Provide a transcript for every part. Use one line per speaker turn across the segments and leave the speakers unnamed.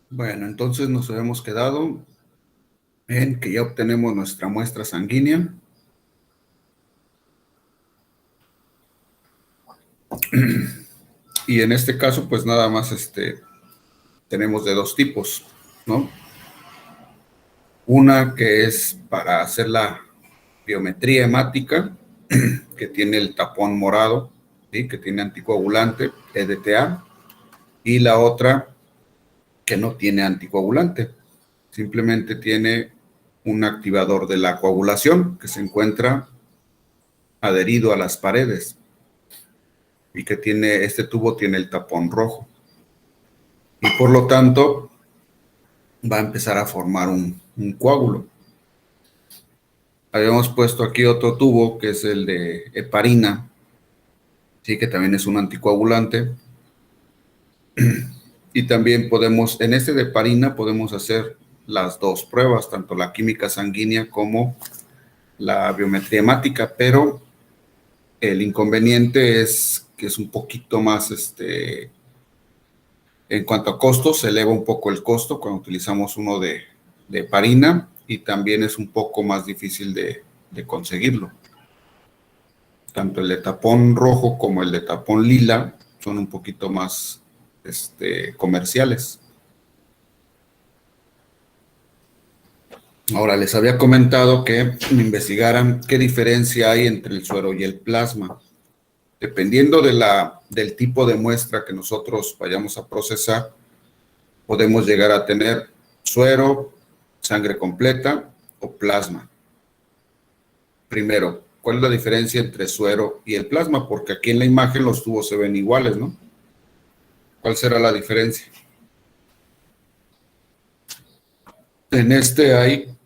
Bueno, entonces nos habíamos quedado en que ya obtenemos nuestra muestra sanguínea. Y en este caso, pues nada más tenemos de dos tipos, ¿no? Una que es para hacer la biometría hemática, que tiene el tapón morado, ¿sí? Que tiene anticoagulante, EDTA, y la otra que no tiene anticoagulante, simplemente tiene un activador de la coagulación que se encuentra adherido a las paredes y que tiene, este tubo tiene el tapón rojo y por lo tanto va a empezar a formar un coágulo. Habíamos puesto aquí otro tubo que es el de heparina, sí, que también es un anticoagulante. Y también podemos, en este de heparina podemos hacer las dos pruebas, tanto la química sanguínea como la biometría hemática, pero el inconveniente es que es un poquito más, en cuanto a costos, se eleva un poco el costo cuando utilizamos uno de heparina y también es un poco más difícil de conseguirlo. Tanto el de tapón rojo como el de tapón lila son un poquito más comerciales. Ahora, les había comentado que investigaran qué diferencia hay entre el suero y el plasma. Dependiendo del tipo de muestra que nosotros vayamos a procesar, podemos llegar a tener suero, sangre completa o plasma. Primero, ¿cuál es la diferencia entre suero y el plasma? Porque aquí en la imagen los tubos se ven iguales, ¿no? ¿Cuál será la diferencia? En hay,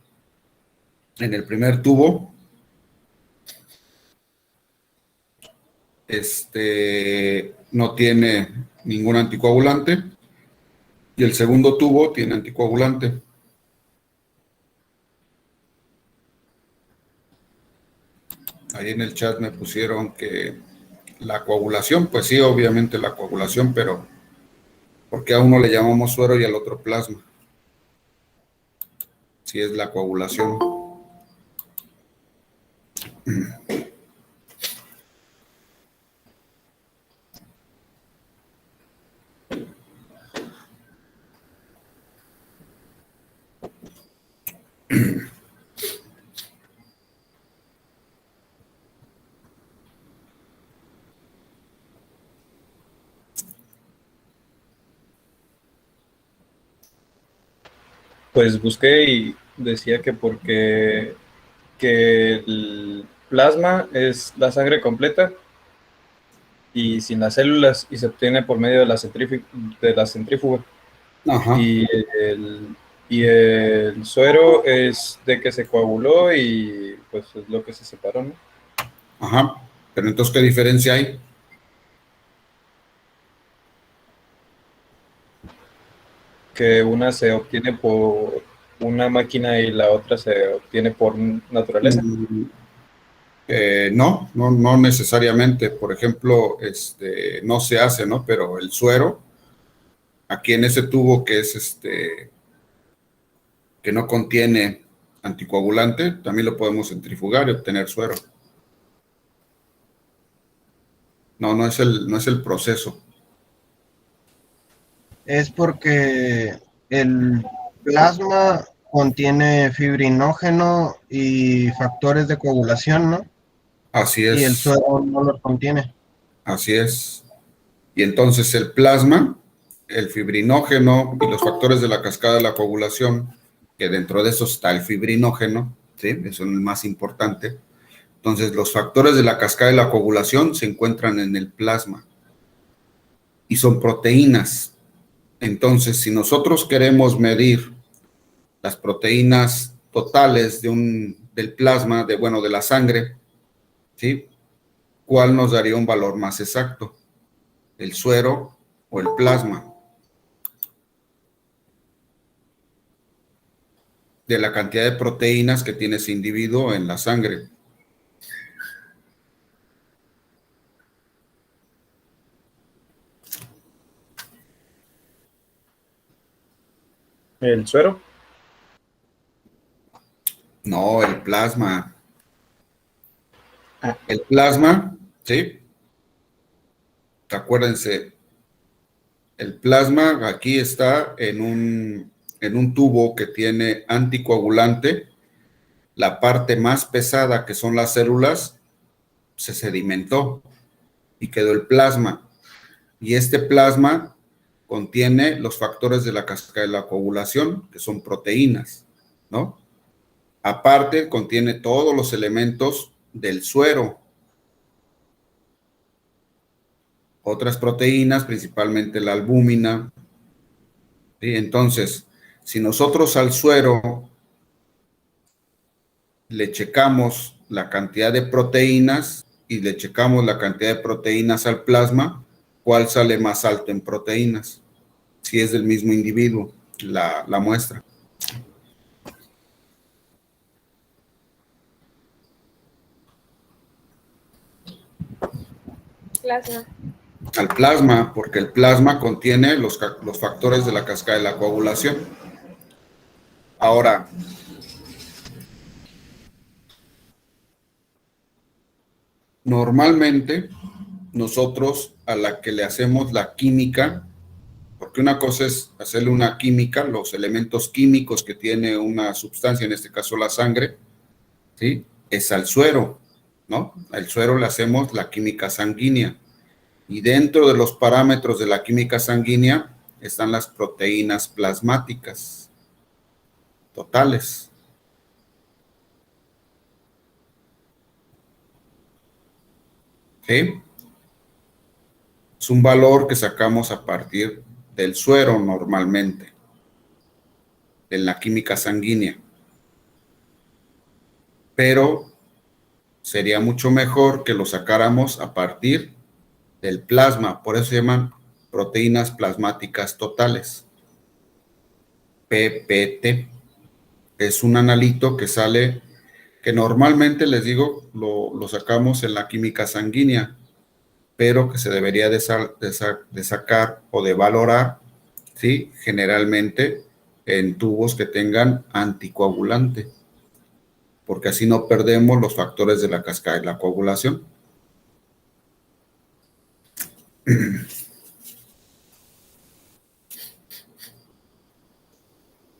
en el primer tubo, no tiene ningún anticoagulante y el segundo tubo tiene anticoagulante. Ahí en el chat me pusieron que la coagulación, pues sí, obviamente la coagulación, pero ¿por qué a uno le llamamos suero y al otro plasma? Si es la coagulación.
Pues busqué y decía que porque que el plasma es la sangre completa y sin las células y se obtiene por medio de la centrífuga.
Ajá,
Y el, y el suero es de que se coaguló y pues es lo que se separó, ¿no?
ajá. Pero entonces, ¿qué diferencia hay?
Que una se obtiene por una máquina y la otra se obtiene por naturaleza.
No necesariamente. Por ejemplo, no se hace, ¿no? Pero el suero, aquí en ese tubo que es que no contiene anticoagulante, también lo podemos centrifugar y obtener suero. No es el proceso.
Es porque el plasma contiene fibrinógeno y factores de coagulación, ¿no?
Así
Y el
es,
suero no los contiene.
así es. Y entonces el plasma, el fibrinógeno y los factores de la cascada de la coagulación, que dentro de eso está el fibrinógeno, ¿sí? Eso es el más importante. Entonces los factores de la cascada de la coagulación se encuentran en el plasma y son proteínas. Entonces, si nosotros queremos medir las proteínas totales del plasma, de la sangre, ¿sí? ¿Cuál nos daría un valor más exacto? ¿El suero o el plasma? de la cantidad de proteínas que tiene ese individuo en la sangre.
¿El suero?
No, el plasma.
Ah.
El plasma, ¿sí? Acuérdense, el plasma aquí está en un tubo que tiene anticoagulante. La parte más pesada, que son las células, se sedimentó y quedó el plasma. Y este plasma contiene los factores de la cascada de la coagulación, que son proteínas, ¿no? Aparte, contiene todos los elementos del suero. Otras proteínas, principalmente la albúmina. ¿Sí? Entonces, si nosotros al suero le checamos la cantidad de proteínas y le checamos la cantidad de proteínas al plasma, ¿cuál sale más alto en proteínas? Si es del mismo individuo, la muestra.
Plasma.
Al plasma, porque el plasma contiene los factores de la cascada de la coagulación. Ahora, normalmente nosotros a la que le hacemos la química, porque una cosa es hacerle una química, los elementos químicos que tiene una sustancia, en este caso la sangre, ¿sí? Es al suero, ¿no? Al suero le hacemos la química sanguínea. Y dentro de los parámetros de la química sanguínea están las proteínas plasmáticas totales. ¿Sí? Es un valor que sacamos a partir del suero normalmente, en la química sanguínea. Pero sería mucho mejor que lo sacáramos a partir del plasma, por eso se llaman proteínas plasmáticas totales. PPT. Es un analito que sale, que normalmente les digo, lo sacamos en la química sanguínea, pero que se debería de sacar o de valorar, ¿sí? Generalmente en tubos que tengan anticoagulante, porque así no perdemos los factores de la cascada de la coagulación.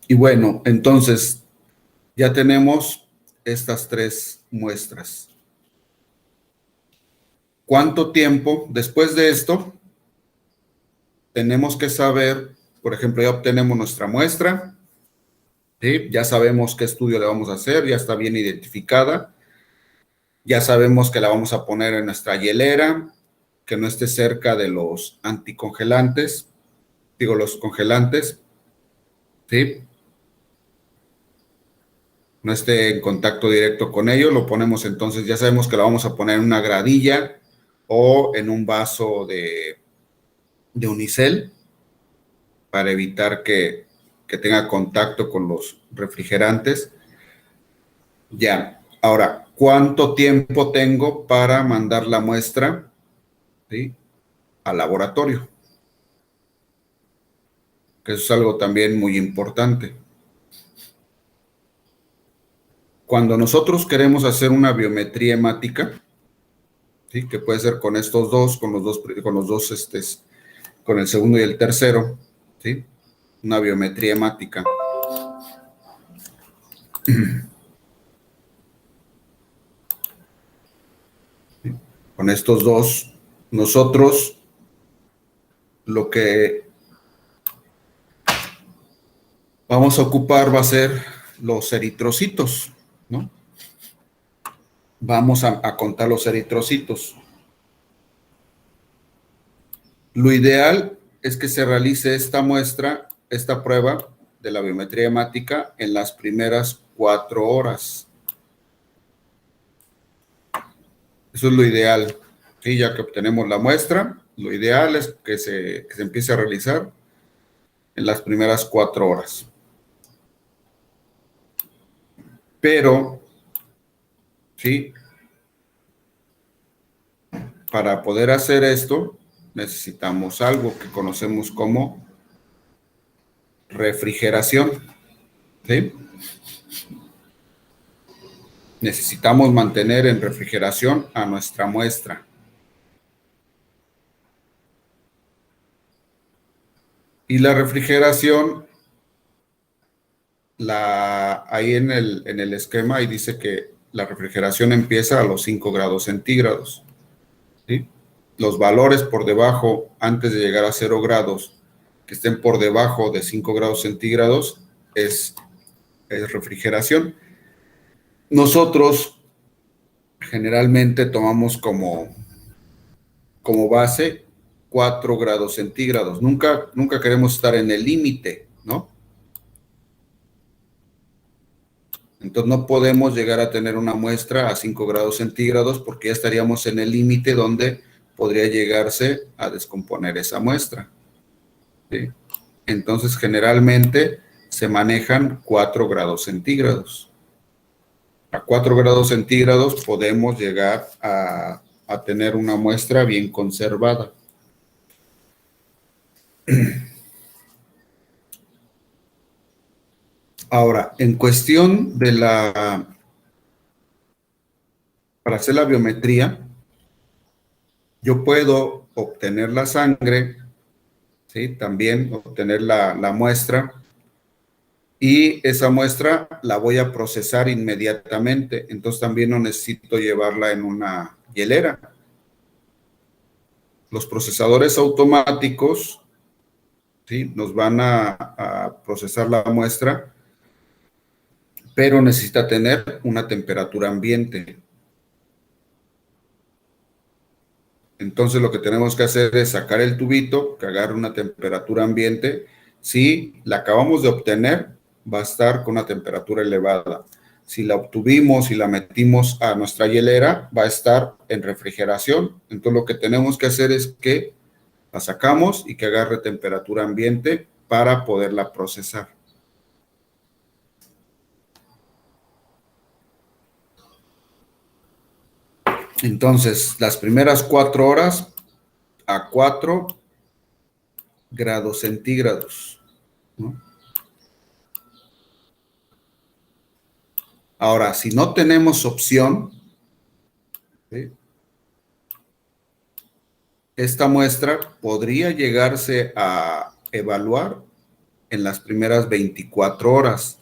Y bueno, entonces ya tenemos estas tres muestras. ¿Cuánto tiempo después de esto? Tenemos que saber, por ejemplo, ya obtenemos nuestra muestra, ¿sí? Ya sabemos qué estudio le vamos a hacer, ya está bien identificada, ya sabemos que la vamos a poner en nuestra hielera, que no esté cerca de los anticongelantes, digo, los congelantes, ¿sí? No esté en contacto directo con ellos, lo ponemos entonces, ya sabemos que la vamos a poner en una gradilla o en un vaso de unicel para evitar que tenga contacto con los refrigerantes. Ya, ahora, ¿cuánto tiempo tengo para mandar la muestra, ¿sí?, al laboratorio? Que eso es algo también muy importante. Cuando nosotros queremos hacer una biometría hemática, ¿sí?, que puede ser con estos dos, con el segundo y el tercero, ¿sí?, una biometría hemática. Con estos dos, nosotros lo que vamos a ocupar va a ser los eritrocitos, ¿no? Vamos a contar los eritrocitos. Lo ideal es que se realice esta muestra, esta prueba de la biometría hemática en las primeras 4 horas. Eso es lo ideal. Sí, ya que obtenemos la muestra, lo ideal es que se empiece a realizar en las primeras 4 horas. Pero, ¿sí? Para poder hacer esto, necesitamos algo que conocemos como refrigeración, ¿sí? Necesitamos mantener en refrigeración a nuestra muestra. Y la refrigeración, ahí en el esquema, ahí dice que la refrigeración empieza a los 5 grados centígrados, ¿sí? Los valores por debajo, antes de llegar a 0 grados, que estén por debajo de 5 grados centígrados, es refrigeración. Nosotros generalmente tomamos como base 4 grados centígrados. Nunca queremos estar en el límite, ¿no? Entonces no podemos llegar a tener una muestra a 5 grados centígrados porque ya estaríamos en el límite donde podría llegarse a descomponer esa muestra, ¿sí? Entonces generalmente se manejan 4 grados centígrados. A 4 grados centígrados podemos llegar a tener una muestra bien conservada. Ahora, en cuestión de para hacer la biometría, yo puedo obtener la sangre, ¿sí? También obtener la muestra, y esa muestra la voy a procesar inmediatamente. Entonces también no necesito llevarla en una hielera. Los procesadores automáticos, ¿sí? Nos van a procesar la muestra, pero necesita tener una temperatura ambiente. Entonces lo que tenemos que hacer es sacar el tubito, que agarre una temperatura ambiente. Si la acabamos de obtener, va a estar con una temperatura elevada. Si la obtuvimos y la metimos a nuestra hielera, va a estar en refrigeración. Entonces lo que tenemos que hacer es que la sacamos y que agarre temperatura ambiente para poderla procesar. Entonces, las primeras 4 horas a 4 grados centígrados, ¿no? Ahora, si no tenemos opción, ¿sí? Esta muestra podría llegarse a evaluar en las primeras 24 horas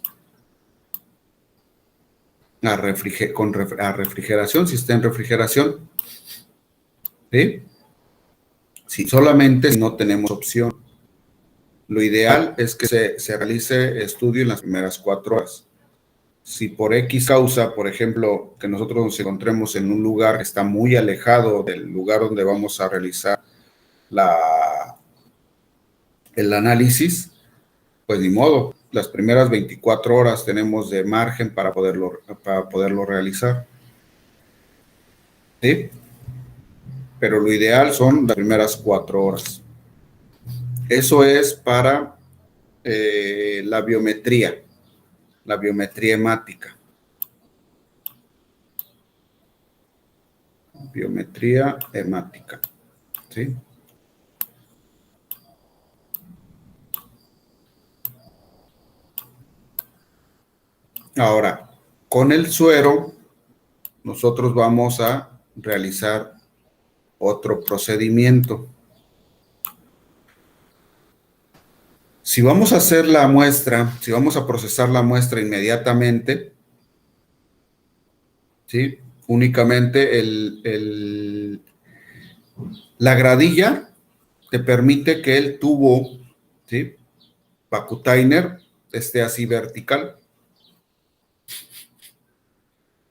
a refrigeración, si está en refrigeración, ¿sí? Si solamente no tenemos opción. Lo ideal es que se realice estudio en las primeras 4 horas. Si por X causa, por ejemplo, que nosotros nos encontremos en un lugar que está muy alejado del lugar donde vamos a realizar el análisis, pues ni modo, las primeras 24 horas tenemos de margen para poderlo realizar, ¿sí? Pero lo ideal son las primeras 4 horas. Eso es para la biometría hemática. Biometría hemática, ¿sí? Ahora, con el suero, nosotros vamos a realizar otro procedimiento. Si vamos a hacer la muestra, si vamos a procesar la muestra inmediatamente, ¿sí? Únicamente la gradilla te permite que el tubo, ¿sí? Vacutainer esté así vertical.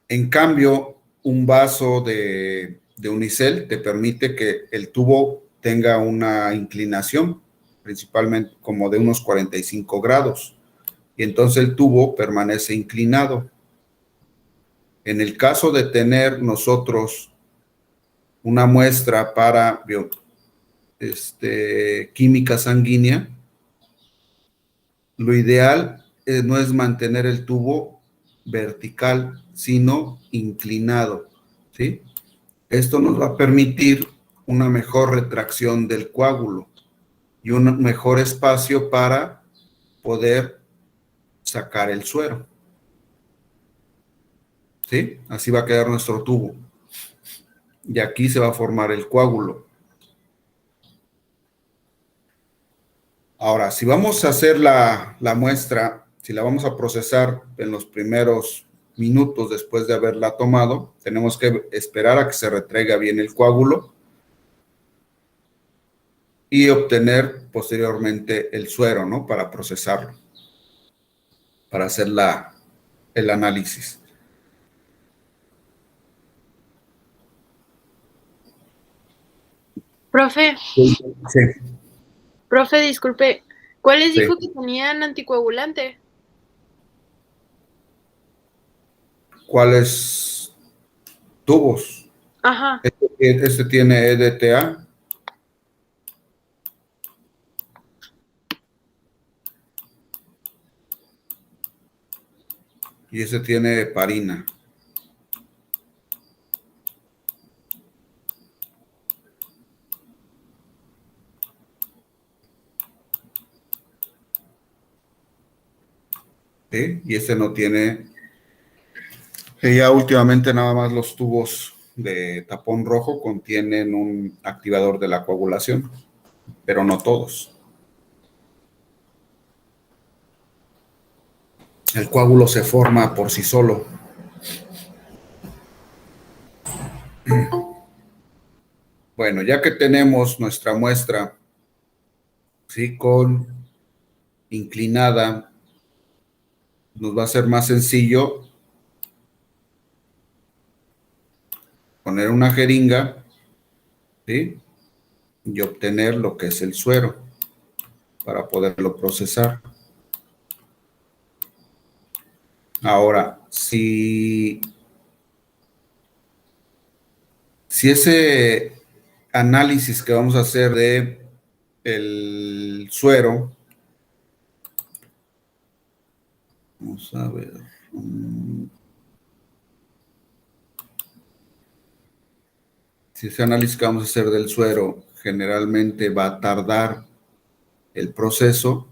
En cambio, un vaso de unicel te permite que el tubo tenga una inclinación, principalmente como de unos 45 grados, y entonces el tubo permanece inclinado. En el caso de tener nosotros una muestra para química sanguínea, lo ideal no es mantener el tubo vertical, sino inclinado, ¿sí? Esto nos va a permitir una mejor retracción del coágulo y un mejor espacio para poder sacar el suero, ¿sí? Así va a quedar nuestro tubo. Y aquí se va a formar el coágulo. Ahora, si vamos a hacer la muestra, si la vamos a procesar en los primeros minutos después de haberla tomado, tenemos que esperar a que se retraiga bien el coágulo y obtener posteriormente el suero, ¿no? Para procesarlo, para hacer el análisis.
Profe,
Sí.
profe, disculpe, ¿cuáles
Sí.
dijo que tenían anticoagulante?
¿Cuáles tubos?
Ajá.
Este tiene EDTA. Y ese tiene heparina. ¿Sí? Y este no tiene. Ya últimamente nada más los tubos de tapón rojo contienen un activador de la coagulación, pero no todos. El coágulo se forma por sí solo. Bueno, ya que tenemos nuestra muestra, ¿sí? Con inclinada, nos va a ser más sencillo poner una jeringa, ¿sí? Y obtener lo que es el suero para poderlo procesar. Ahora, si ese análisis que vamos a hacer de el suero, vamos a ver, si ese análisis que vamos a hacer del suero generalmente va a tardar el proceso,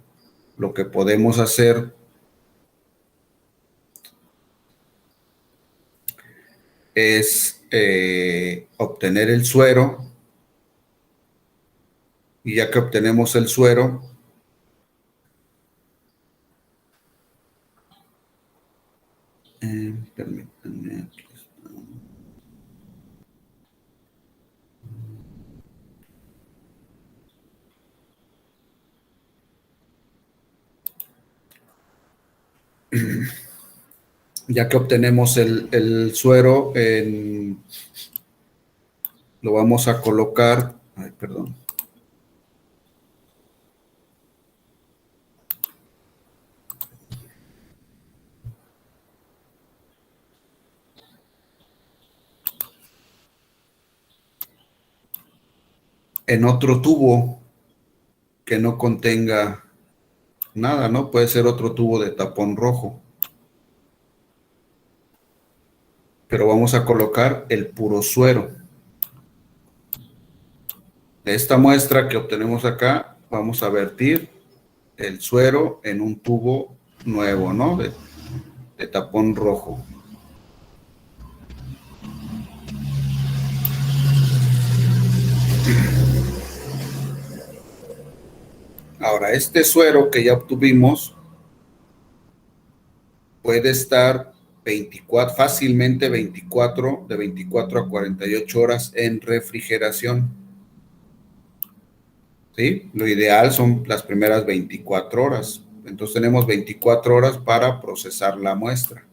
lo que podemos hacer es obtener el suero, y ya que obtenemos el suero, permítanme, aquí está. Ya que obtenemos el suero, lo vamos a colocar, ay, perdón. En otro tubo que no contenga nada, ¿no? Puede ser otro tubo de tapón rojo. Pero vamos a colocar el puro suero. De esta muestra que obtenemos acá, vamos a vertir el suero en un tubo nuevo, ¿no? De tapón rojo. Ahora, este suero que ya obtuvimos puede estar fácilmente de 24 a 48 horas en refrigeración. ¿Sí? Lo ideal son las primeras 24 horas. Entonces tenemos 24 horas para procesar la muestra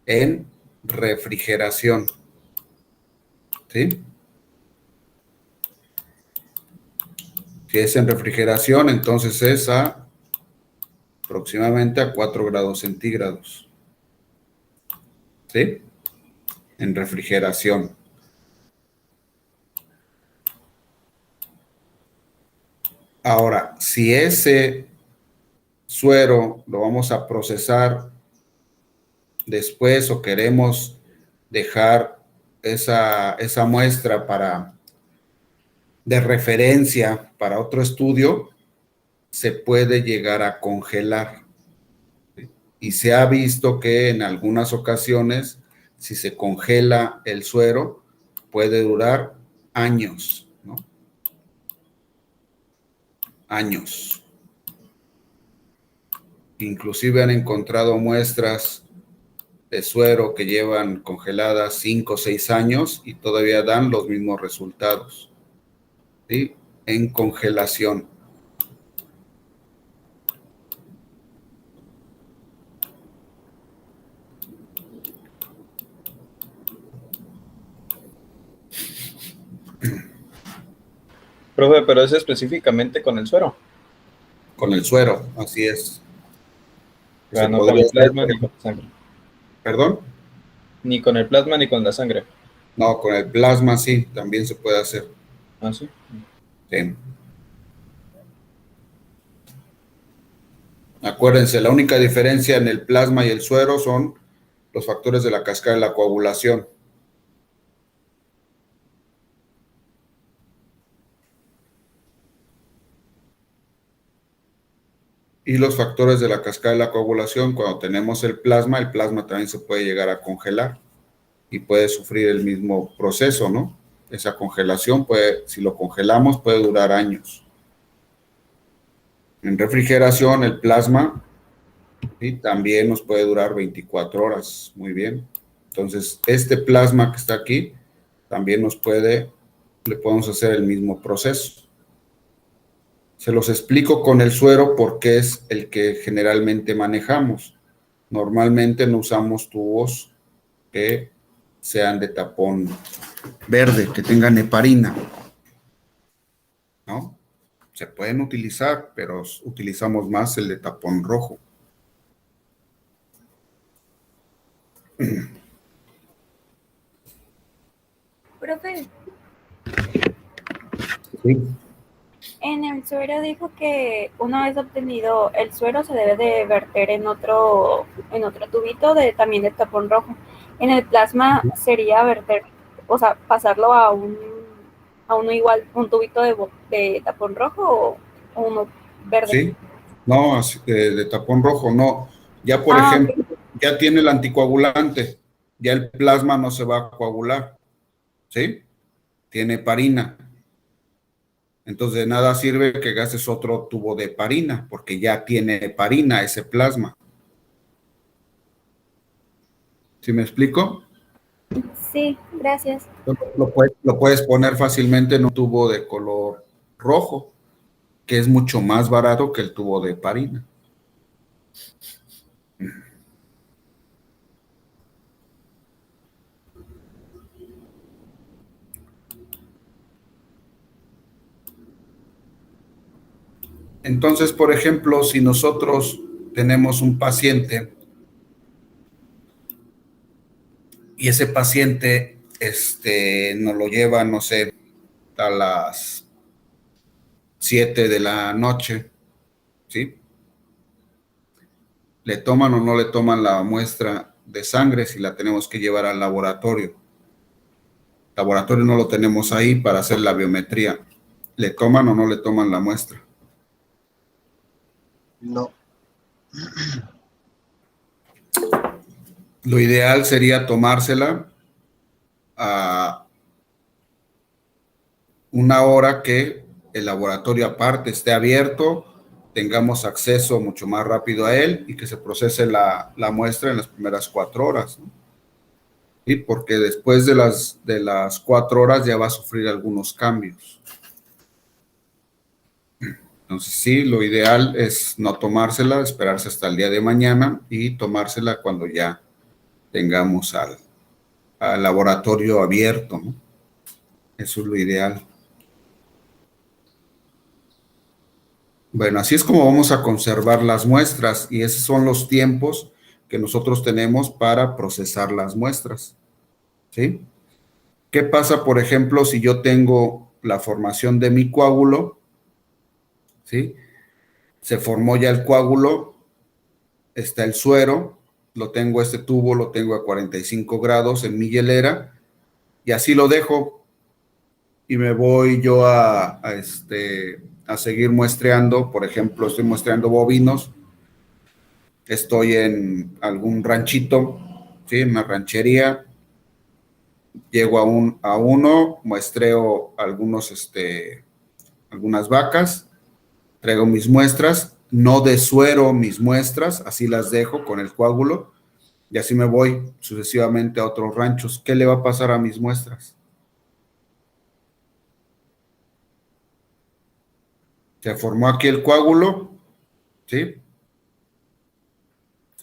en refrigeración. ¿Sí? Si es en refrigeración, entonces es aproximadamente a 4 grados centígrados. ¿Sí? En refrigeración. Ahora, si ese suero lo vamos a procesar después o queremos dejar esa muestra de referencia para otro estudio, se puede llegar a congelar. Y se ha visto que en algunas ocasiones, si se congela el suero, puede durar años, ¿no? Años. Inclusive han encontrado muestras de suero que llevan congeladas 5 o 6 años y todavía dan los mismos resultados, ¿sí? En congelación.
Profe, pero es específicamente con el suero.
Con el suero, así es.
O sea,
Se
no con
podría
el plasma
hacer-
ni con la sangre.
¿Perdón?
Ni con el plasma ni con la sangre.
No, con el plasma sí, también se puede hacer.
¿Ah, sí?
Sí. Acuérdense, la única diferencia en el plasma y el suero son los factores de la cascada de la coagulación. Y los factores de la cascada de la coagulación, cuando tenemos el plasma también se puede llegar a congelar y puede sufrir el mismo proceso, ¿no? Esa congelación puede, si lo congelamos, puede durar años. En refrigeración, el plasma, ¿sí?, también nos puede durar 24 horas, muy bien. Entonces, este plasma que está aquí, también le podemos hacer el mismo proceso. Se los explico con el suero porque es el que generalmente manejamos. Normalmente no usamos tubos que sean de tapón verde, que tengan heparina, ¿no? Se pueden utilizar, pero utilizamos más el de tapón rojo.
Profe,
Sí.
en el suero dijo que una vez obtenido el suero se debe de verter en otro tubito también de tapón rojo. En el plasma sería verter, o sea, pasarlo a uno igual, un tubito de tapón rojo o uno verde.
Sí, no, de tapón rojo, no. Ya, por ejemplo,
Ok.
ya tiene el anticoagulante, ya el plasma no se va a coagular, ¿sí? Tiene heparina. Entonces, de nada sirve que gastes otro tubo de heparina, porque ya tiene heparina ese plasma. ¿Sí me explico?
Sí, gracias.
Lo puedes poner fácilmente en un tubo de color rojo, que es mucho más barato que el tubo de heparina. Entonces, por ejemplo, si nosotros tenemos un paciente y ese paciente nos lo lleva, no sé, a las 7 de la noche, ¿sí? ¿Le toman o no le toman la muestra de sangre si la tenemos que llevar al laboratorio? El laboratorio no lo tenemos ahí para hacer la biometría. ¿Le toman o no le toman la muestra?
No.
Lo ideal sería tomársela a una hora que el laboratorio aparte esté abierto, tengamos acceso mucho más rápido a él y que se procese la muestra en las primeras 4 horas, ¿no? ¿Sí? Porque después de las 4 horas ya va a sufrir algunos cambios. Entonces, sí, lo ideal es no tomársela, esperarse hasta el día de mañana y tomársela cuando ya tengamos al laboratorio abierto, ¿no? Eso es lo ideal. Bueno, así es como vamos a conservar las muestras y esos son los tiempos que nosotros tenemos para procesar las muestras, ¿sí? ¿Qué pasa, por ejemplo, si yo tengo la formación de mi coágulo, ¿sí? Se formó ya el coágulo, está el suero, lo tengo este tubo, lo tengo a 45 grados en mi hielera y así lo dejo y me voy yo a seguir muestreando. Por ejemplo, estoy muestreando bovinos, estoy en algún ranchito, ¿sí? En una ranchería, llego a uno, muestreo algunas vacas, traigo mis muestras, no desuero mis muestras, así las dejo con el coágulo y así me voy sucesivamente a otros ranchos. ¿Qué le va a pasar a mis muestras? Se formó aquí el coágulo, ¿sí?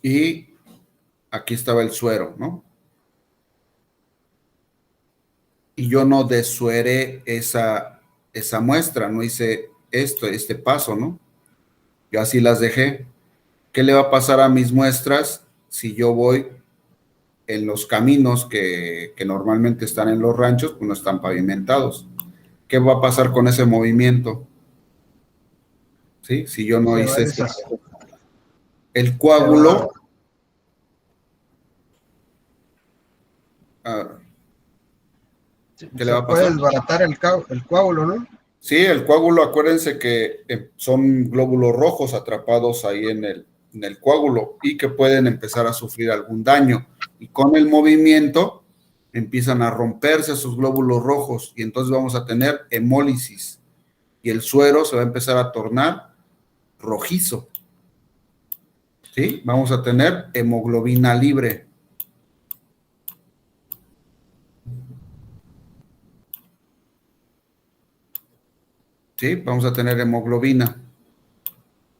Y aquí estaba el suero, ¿no? Y yo no desueré esa muestra, no hice este paso, ¿no? Yo así las dejé. ¿Qué le va a pasar a mis muestras si yo voy en los caminos que normalmente están en los ranchos, pues no están pavimentados? ¿Qué va a pasar con ese movimiento? ¿Sí? Si yo no hice el coágulo, ¿qué le va a pasar?
Puede desbaratar el coágulo, ¿no?
Sí, el coágulo, acuérdense que son glóbulos rojos atrapados ahí en el coágulo y que pueden empezar a sufrir algún daño. Y con el movimiento empiezan a romperse esos glóbulos rojos y entonces vamos a tener hemólisis y el suero se va a empezar a tornar rojizo. ¿Sí? Vamos a tener hemoglobina libre. ¿Sí? Vamos a tener hemoglobina.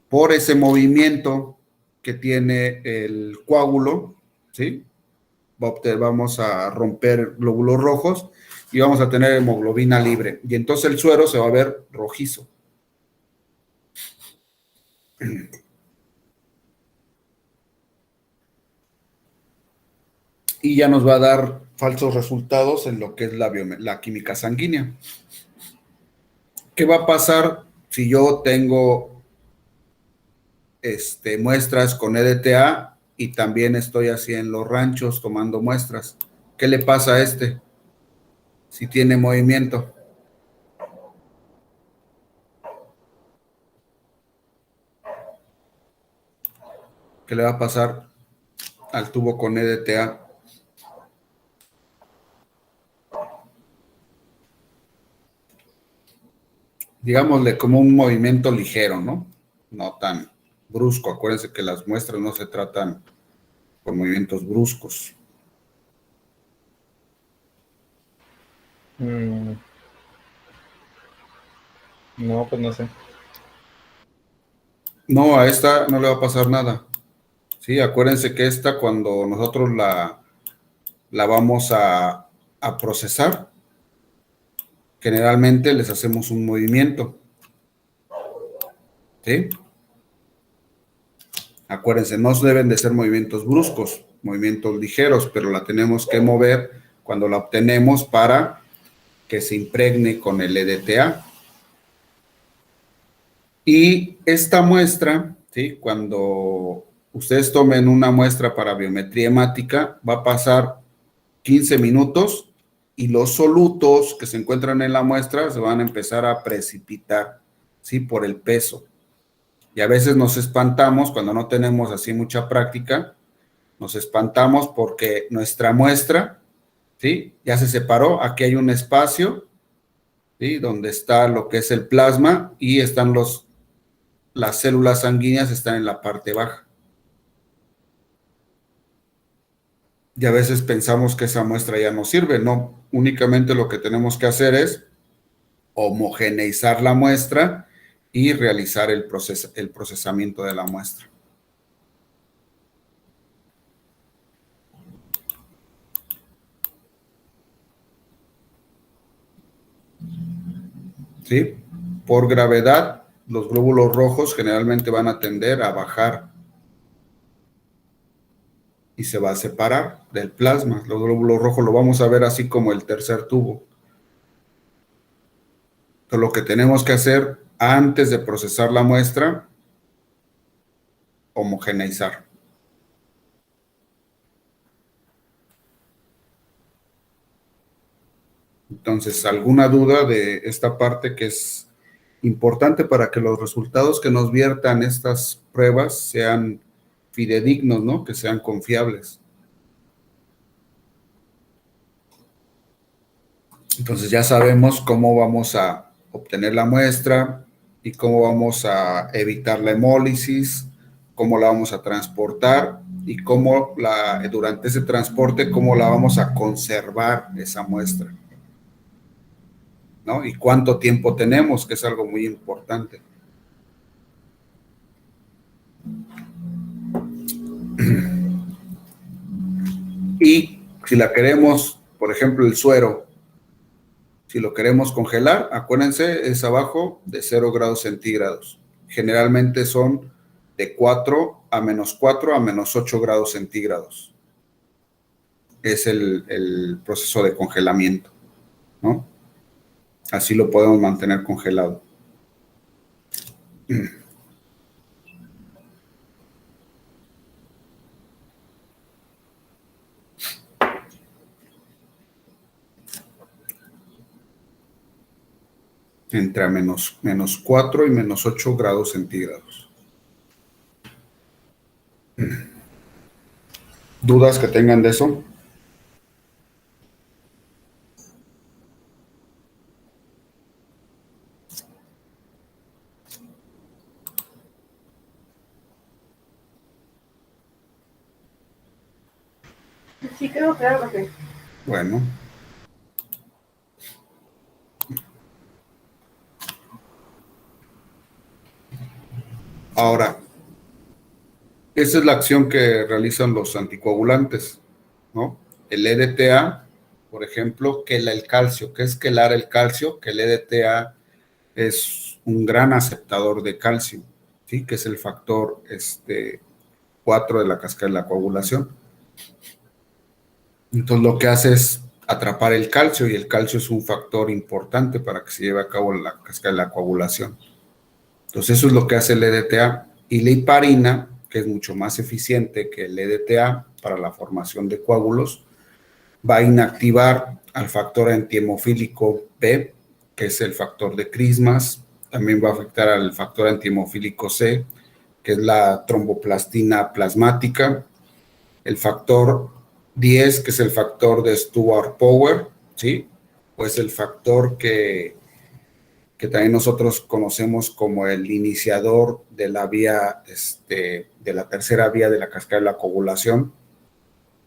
Por ese movimiento que tiene el coágulo, ¿sí? Vamos a romper glóbulos rojos y vamos a tener hemoglobina libre. Y entonces el suero se va a ver rojizo. Y ya nos va a dar falsos resultados en lo que es la química sanguínea. ¿Qué va a pasar si yo tengo muestras con EDTA y también estoy así en los ranchos tomando muestras? ¿Qué le pasa a si tiene movimiento? ¿Qué le va a pasar al tubo con EDTA? Digámosle como un movimiento ligero, ¿no? No tan brusco. Acuérdense que las muestras no se tratan con movimientos bruscos.
No, pues no sé.
No, a esta no le va a pasar nada. Sí, acuérdense que esta cuando nosotros la vamos a procesar, generalmente les hacemos un movimiento. ¿Sí? Acuérdense, no deben de ser movimientos bruscos, movimientos ligeros, pero la tenemos que mover cuando la obtenemos para que se impregne con el EDTA. Y esta muestra, ¿sí? Cuando ustedes tomen una muestra para biometría hemática, va a pasar 15 minutos y los solutos que se encuentran en la muestra se van a empezar a precipitar, ¿sí? Por el peso. Y a veces nos espantamos cuando no tenemos así mucha práctica, nos espantamos porque nuestra muestra, ¿sí? Ya se separó, aquí hay un espacio, ¿sí? Donde está lo que es el plasma y están las células sanguíneas están en la parte baja. Y a veces pensamos que esa muestra ya no sirve, no, únicamente lo que tenemos que hacer es homogeneizar la muestra y realizar el procesamiento de la muestra. ¿Sí? Por gravedad, los glóbulos rojos generalmente van a tender a bajar y se va a separar del plasma. Los glóbulos rojos lo vamos a ver así como el tercer tubo. Entonces, lo que tenemos que hacer antes de procesar la muestra, homogeneizar. Entonces, ¿alguna duda de esta parte que es importante para que los resultados que nos viertan estas pruebas sean fidedignos, ¿no? Que sean confiables. Entonces ya sabemos cómo vamos a obtener la muestra y cómo vamos a evitar la hemólisis, cómo la vamos a transportar y cómo durante ese transporte, cómo la vamos a conservar esa muestra, ¿no? Y cuánto tiempo tenemos, que es algo muy importante. Y si la queremos, por ejemplo, el suero, si lo queremos congelar, acuérdense, es abajo de 0 grados centígrados. Generalmente son de 4 a menos 8 grados centígrados. Es el proceso de congelamiento, ¿no? Así lo podemos mantener congelado. Entre menos 4 y menos 8 grados centígrados. ¿Dudas que tengan de eso?
Sí, creo, claro, que
Bueno. Ahora, esa es la acción que realizan los anticoagulantes, ¿no? El EDTA, por ejemplo, quela el calcio. ¿Qué es quelar el calcio? Que el EDTA es un gran aceptador de calcio, ¿sí? Que es el factor 4 de la cascada de la coagulación. Entonces, lo que hace es atrapar el calcio, y el calcio es un factor importante para que se lleve a cabo la cascada de la coagulación. Entonces, eso es lo que hace el EDTA. Y la heparina, que es mucho más eficiente que el EDTA para la formación de coágulos, va a inactivar al factor antihemofílico B, que es el factor de crismas. También va a afectar al factor antihemofílico C, que es la tromboplastina plasmática. El factor 10, que es el factor de Stewart-Power, ¿sí? Pues el factor que también nosotros conocemos como el iniciador de la vía, de la tercera vía de la cascada de la coagulación,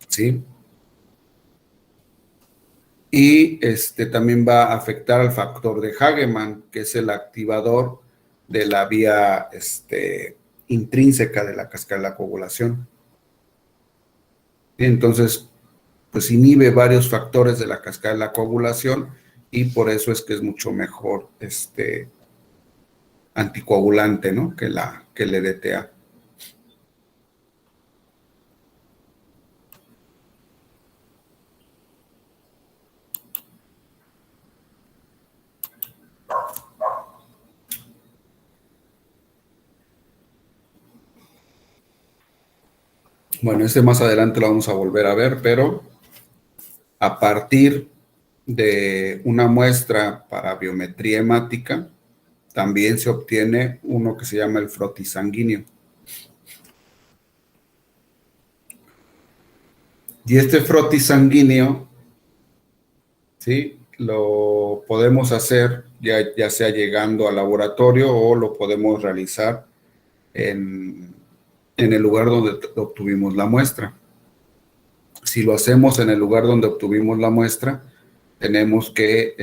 ¿sí? Y también va a afectar al factor de Hagemann, que es el activador de la vía intrínseca de la cascada de la coagulación. Entonces, pues inhibe varios factores de la cascada de la coagulación, y por eso es que es mucho mejor anticoagulante, ¿no? que el EDTA. Bueno, más adelante lo vamos a volver a ver, pero a partir de una muestra para biometría hemática, también se obtiene uno que se llama el frotis sanguíneo. Y este frotis sanguíneo, ¿sí? Lo podemos hacer ya sea llegando al laboratorio, o lo podemos realizar en el lugar donde obtuvimos la muestra. Si lo hacemos en el lugar donde obtuvimos la muestra, tenemos que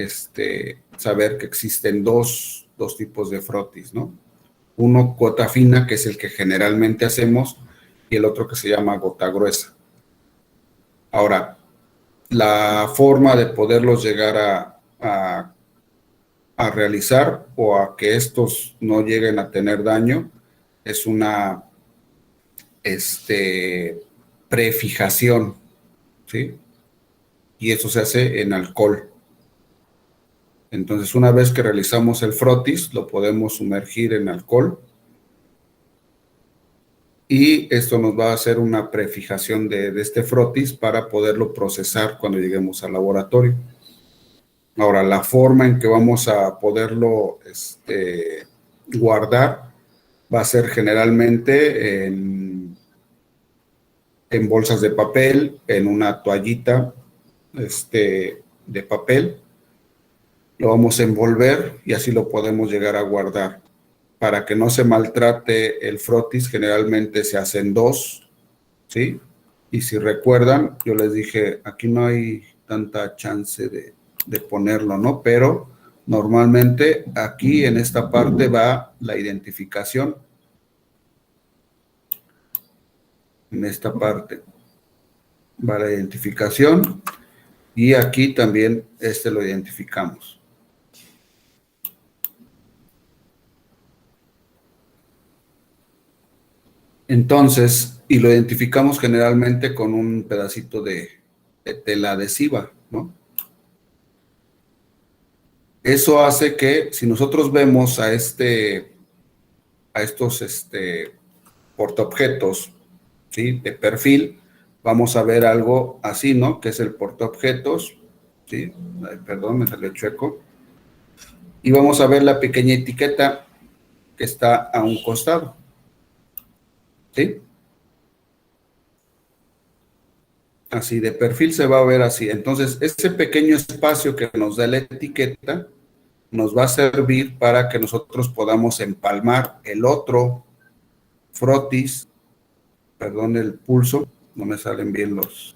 saber que existen dos tipos de frotis, ¿no? Uno, gota fina, que es el que generalmente hacemos, y el otro que se llama gota gruesa. Ahora, la forma de poderlos llegar a realizar, o a que estos no lleguen a tener daño, es una prefijación, ¿sí? Y eso se hace en alcohol. Entonces, una vez que realizamos el frotis, lo podemos sumergir en alcohol, y esto nos va a hacer una prefijación de este frotis para poderlo procesar cuando lleguemos al laboratorio. Ahora, la forma en que vamos a poderlo guardar va a ser generalmente en bolsas de papel, en una toallita de papel. Lo vamos a envolver y así lo podemos llegar a guardar. Para que no se maltrate el frotis, generalmente se hacen dos, ¿sí? Y si recuerdan, yo les dije, aquí no hay tanta chance de ponerlo, ¿no? Pero normalmente aquí en esta parte va la identificación. En esta parte va la identificación y aquí también lo identificamos. Entonces, y lo identificamos generalmente con un pedacito de tela adhesiva, ¿no? Eso hace que si nosotros vemos a estos portaobjetos, ¿sí? De perfil, vamos a ver algo así, ¿no? Que es el portaobjetos, ¿sí? Ay, perdón, me salió chueco. Y vamos a ver la pequeña etiqueta que está a un costado, ¿sí? Así, de perfil se va a ver así. Entonces, ese pequeño espacio que nos da la etiqueta nos va a servir para que nosotros podamos empalmar el otro frotis, perdón, el pulso, no me salen bien los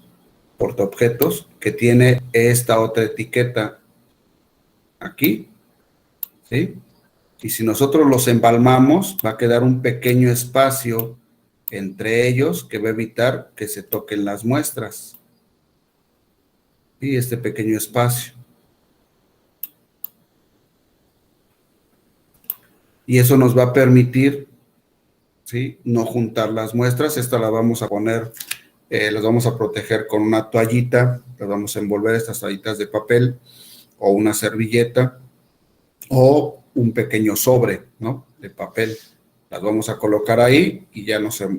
portaobjetos, que tiene esta otra etiqueta aquí, ¿sí? Y si nosotros los empalmamos, va a quedar un pequeño espacio entre ellos que va a evitar que se toquen las muestras. Y este pequeño espacio. Y eso nos va a permitir, ¿sí? No juntar las muestras. Esta la vamos a poner, las vamos a proteger con una toallita, las vamos a envolver estas toallitas de papel o una servilleta o un pequeño sobre, ¿no? De papel. Las vamos a colocar ahí y ya no se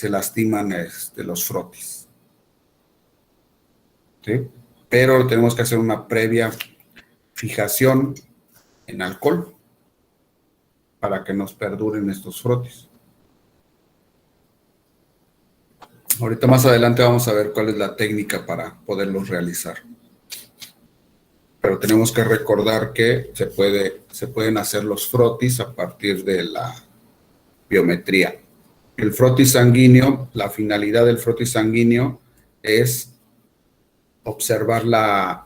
lastiman los frotis. ¿Sí? Pero tenemos que hacer una previa fijación en alcohol para que nos perduren estos frotis. Ahorita más adelante vamos a ver cuál es la técnica para poderlos realizar. Pero tenemos que recordar que se pueden hacer los frotis a partir de la biometría. El frotis sanguíneo, la finalidad del frotis sanguíneo es observar la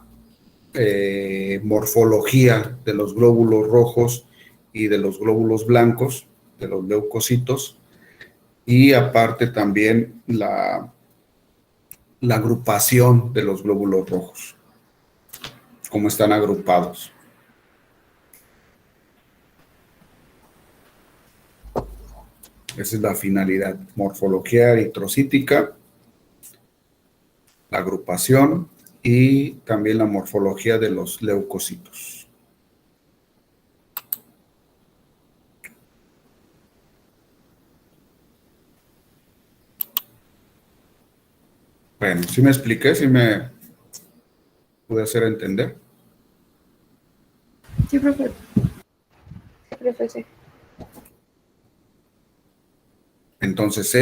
morfología de los glóbulos rojos y de los glóbulos blancos, de los leucocitos, y aparte también la agrupación de los glóbulos rojos, cómo están agrupados. Esa es la finalidad, morfología eritrocítica, la agrupación y también la morfología de los leucocitos. Bueno, ¿sí me expliqué? ¿Sí me pude hacer entender?
Sí, profe.
Sí, profe, sí.
Entonces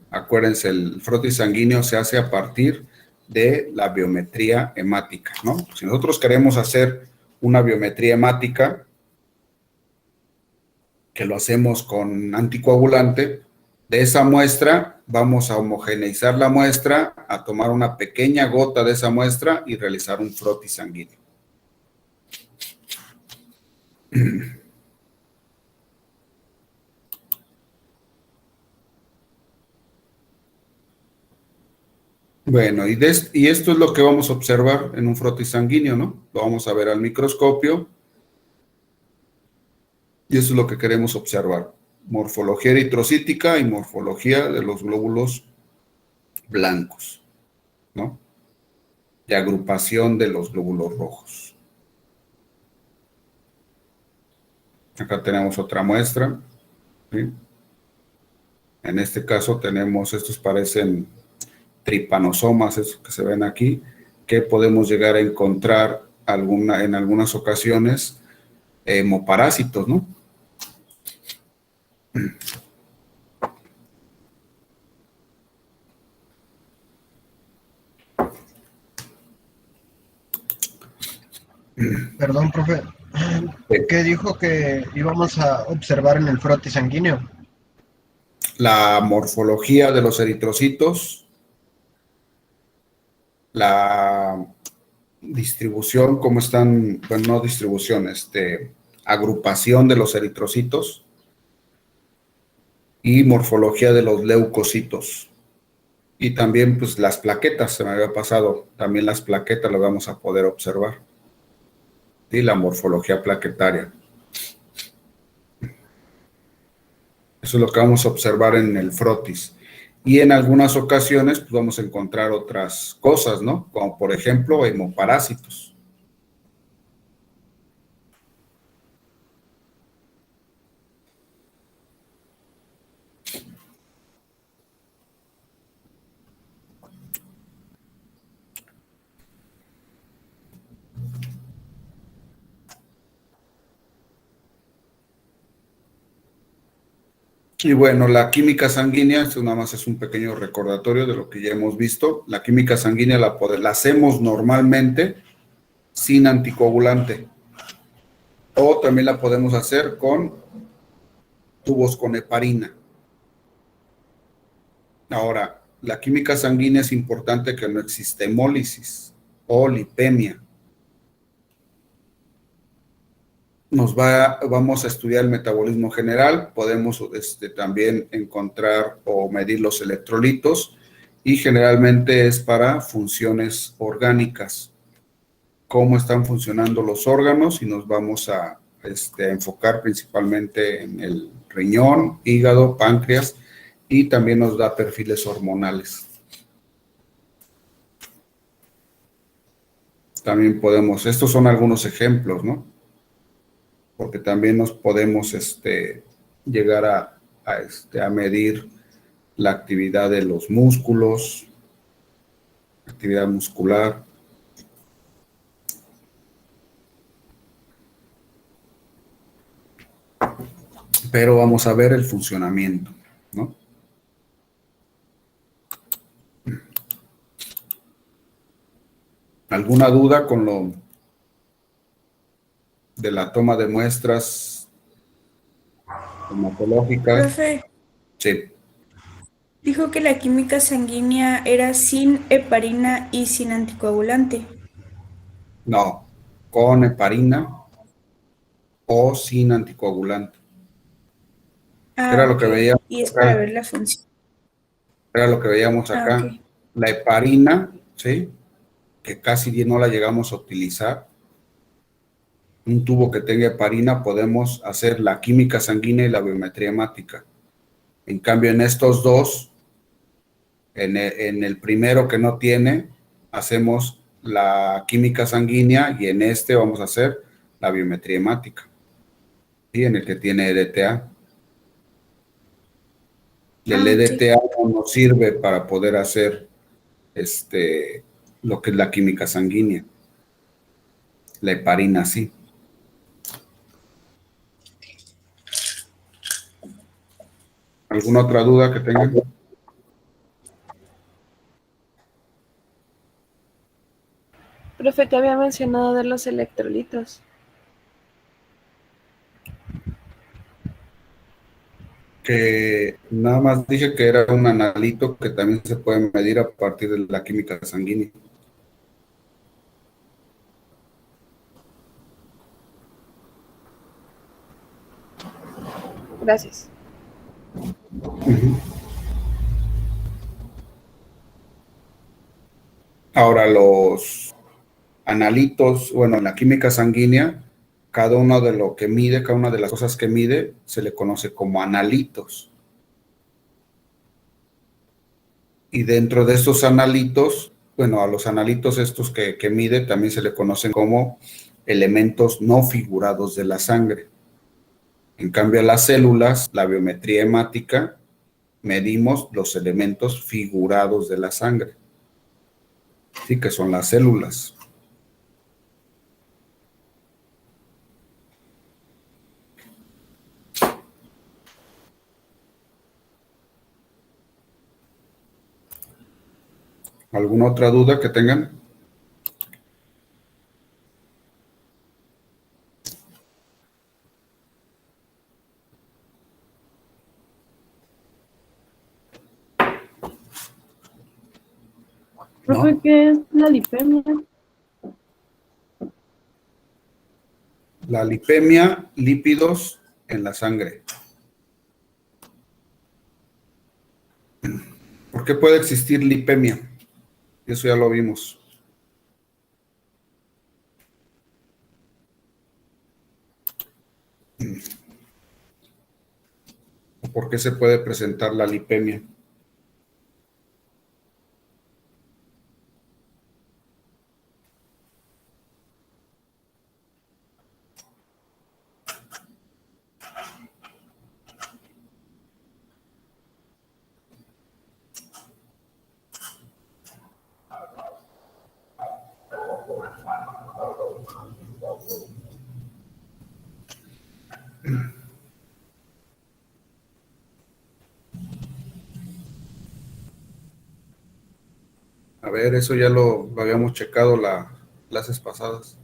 acuérdense, el frotis sanguíneo se hace a partir de la biometría hemática, ¿no? Si nosotros queremos hacer una biometría hemática, que lo hacemos con anticoagulante, de esa muestra vamos a homogeneizar la muestra, a tomar una pequeña gota de esa muestra y realizar un frotis sanguíneo. Bueno, y esto es lo que vamos a observar en un frotis sanguíneo, ¿no? Lo vamos a ver al microscopio y eso es lo que queremos observar. Morfología eritrocítica y morfología de los glóbulos blancos, ¿no? Y agrupación de los glóbulos rojos. Acá tenemos otra muestra, ¿sí? En este caso tenemos, estos parecen tripanosomas, esos que se ven aquí, que podemos llegar a encontrar en algunas ocasiones hemoparásitos, ¿no?
Perdón, profe. ¿Qué dijo que íbamos a observar en el frotis sanguíneo?
La morfología de los eritrocitos, la distribución, cómo están, bueno, no distribución, agrupación de los eritrocitos y morfología de los leucocitos. Y también, pues, las plaquetas, se me había pasado, también las plaquetas las vamos a poder observar. Y la morfología plaquetaria. Eso es lo que vamos a observar en el frotis. Y en algunas ocasiones, pues, vamos a encontrar otras cosas, ¿no? Como, por ejemplo, hemoparásitos. Y bueno, la química sanguínea, esto nada más es un pequeño recordatorio de lo que ya hemos visto. La química sanguínea la hacemos normalmente sin anticoagulante. O también la podemos hacer con tubos con heparina. Ahora, la química sanguínea es importante que no existe hemólisis o lipemia. Vamos a estudiar el metabolismo general, podemos también encontrar o medir los electrolitos y generalmente es para funciones orgánicas, cómo están funcionando los órganos y nos vamos a enfocar principalmente en el riñón, hígado, páncreas y también nos da perfiles hormonales. También podemos, estos son algunos ejemplos, ¿no? Porque también nos podemos llegar a medir la actividad de los músculos, actividad muscular. Pero vamos a ver el funcionamiento, ¿no? ¿Alguna duda con lo de la toma de muestras hematológicas?
Profe,
Sí.
dijo que la química sanguínea era sin heparina y sin anticoagulante.
No, con heparina o sin anticoagulante. Era lo que
Ok.
veíamos
Y es
acá.
para ver la función.
Era lo que veíamos acá.
Ok.
La heparina, ¿sí? Que casi no la llegamos a utilizar. Un tubo que tenga heparina podemos hacer la química sanguínea y la biometría hemática. En cambio, en estos dos, en el primero que no tiene, hacemos la química sanguínea y en este vamos a hacer la biometría hemática. Y en el que tiene EDTA. Y el EDTA no nos sirve para poder hacer lo que es la química sanguínea. La heparina sí. ¿Alguna otra duda que tengan?
Profe, que había mencionado de los electrolitos.
Que nada más dije que era un analito que también se puede medir a partir de la química sanguínea.
Gracias.
Ahora, los analitos, bueno, en la química sanguínea, cada uno de lo que mide, cada una de las cosas que mide, se le conoce como analitos. Y dentro de estos analitos, bueno, a los analitos estos que mide también se le conocen como elementos no figurados de la sangre. En cambio, a las células, la biometría hemática, medimos los elementos figurados de la sangre. Sí, que son las células. ¿Alguna otra duda que tengan?
Profe,
¿No?
¿qué es la lipemia?
La lipemia, lípidos en la sangre. ¿Por qué puede existir lipemia? Eso ya lo vimos. ¿Por qué se puede presentar la lipemia? A ver, eso ya lo habíamos checado las clases pasadas.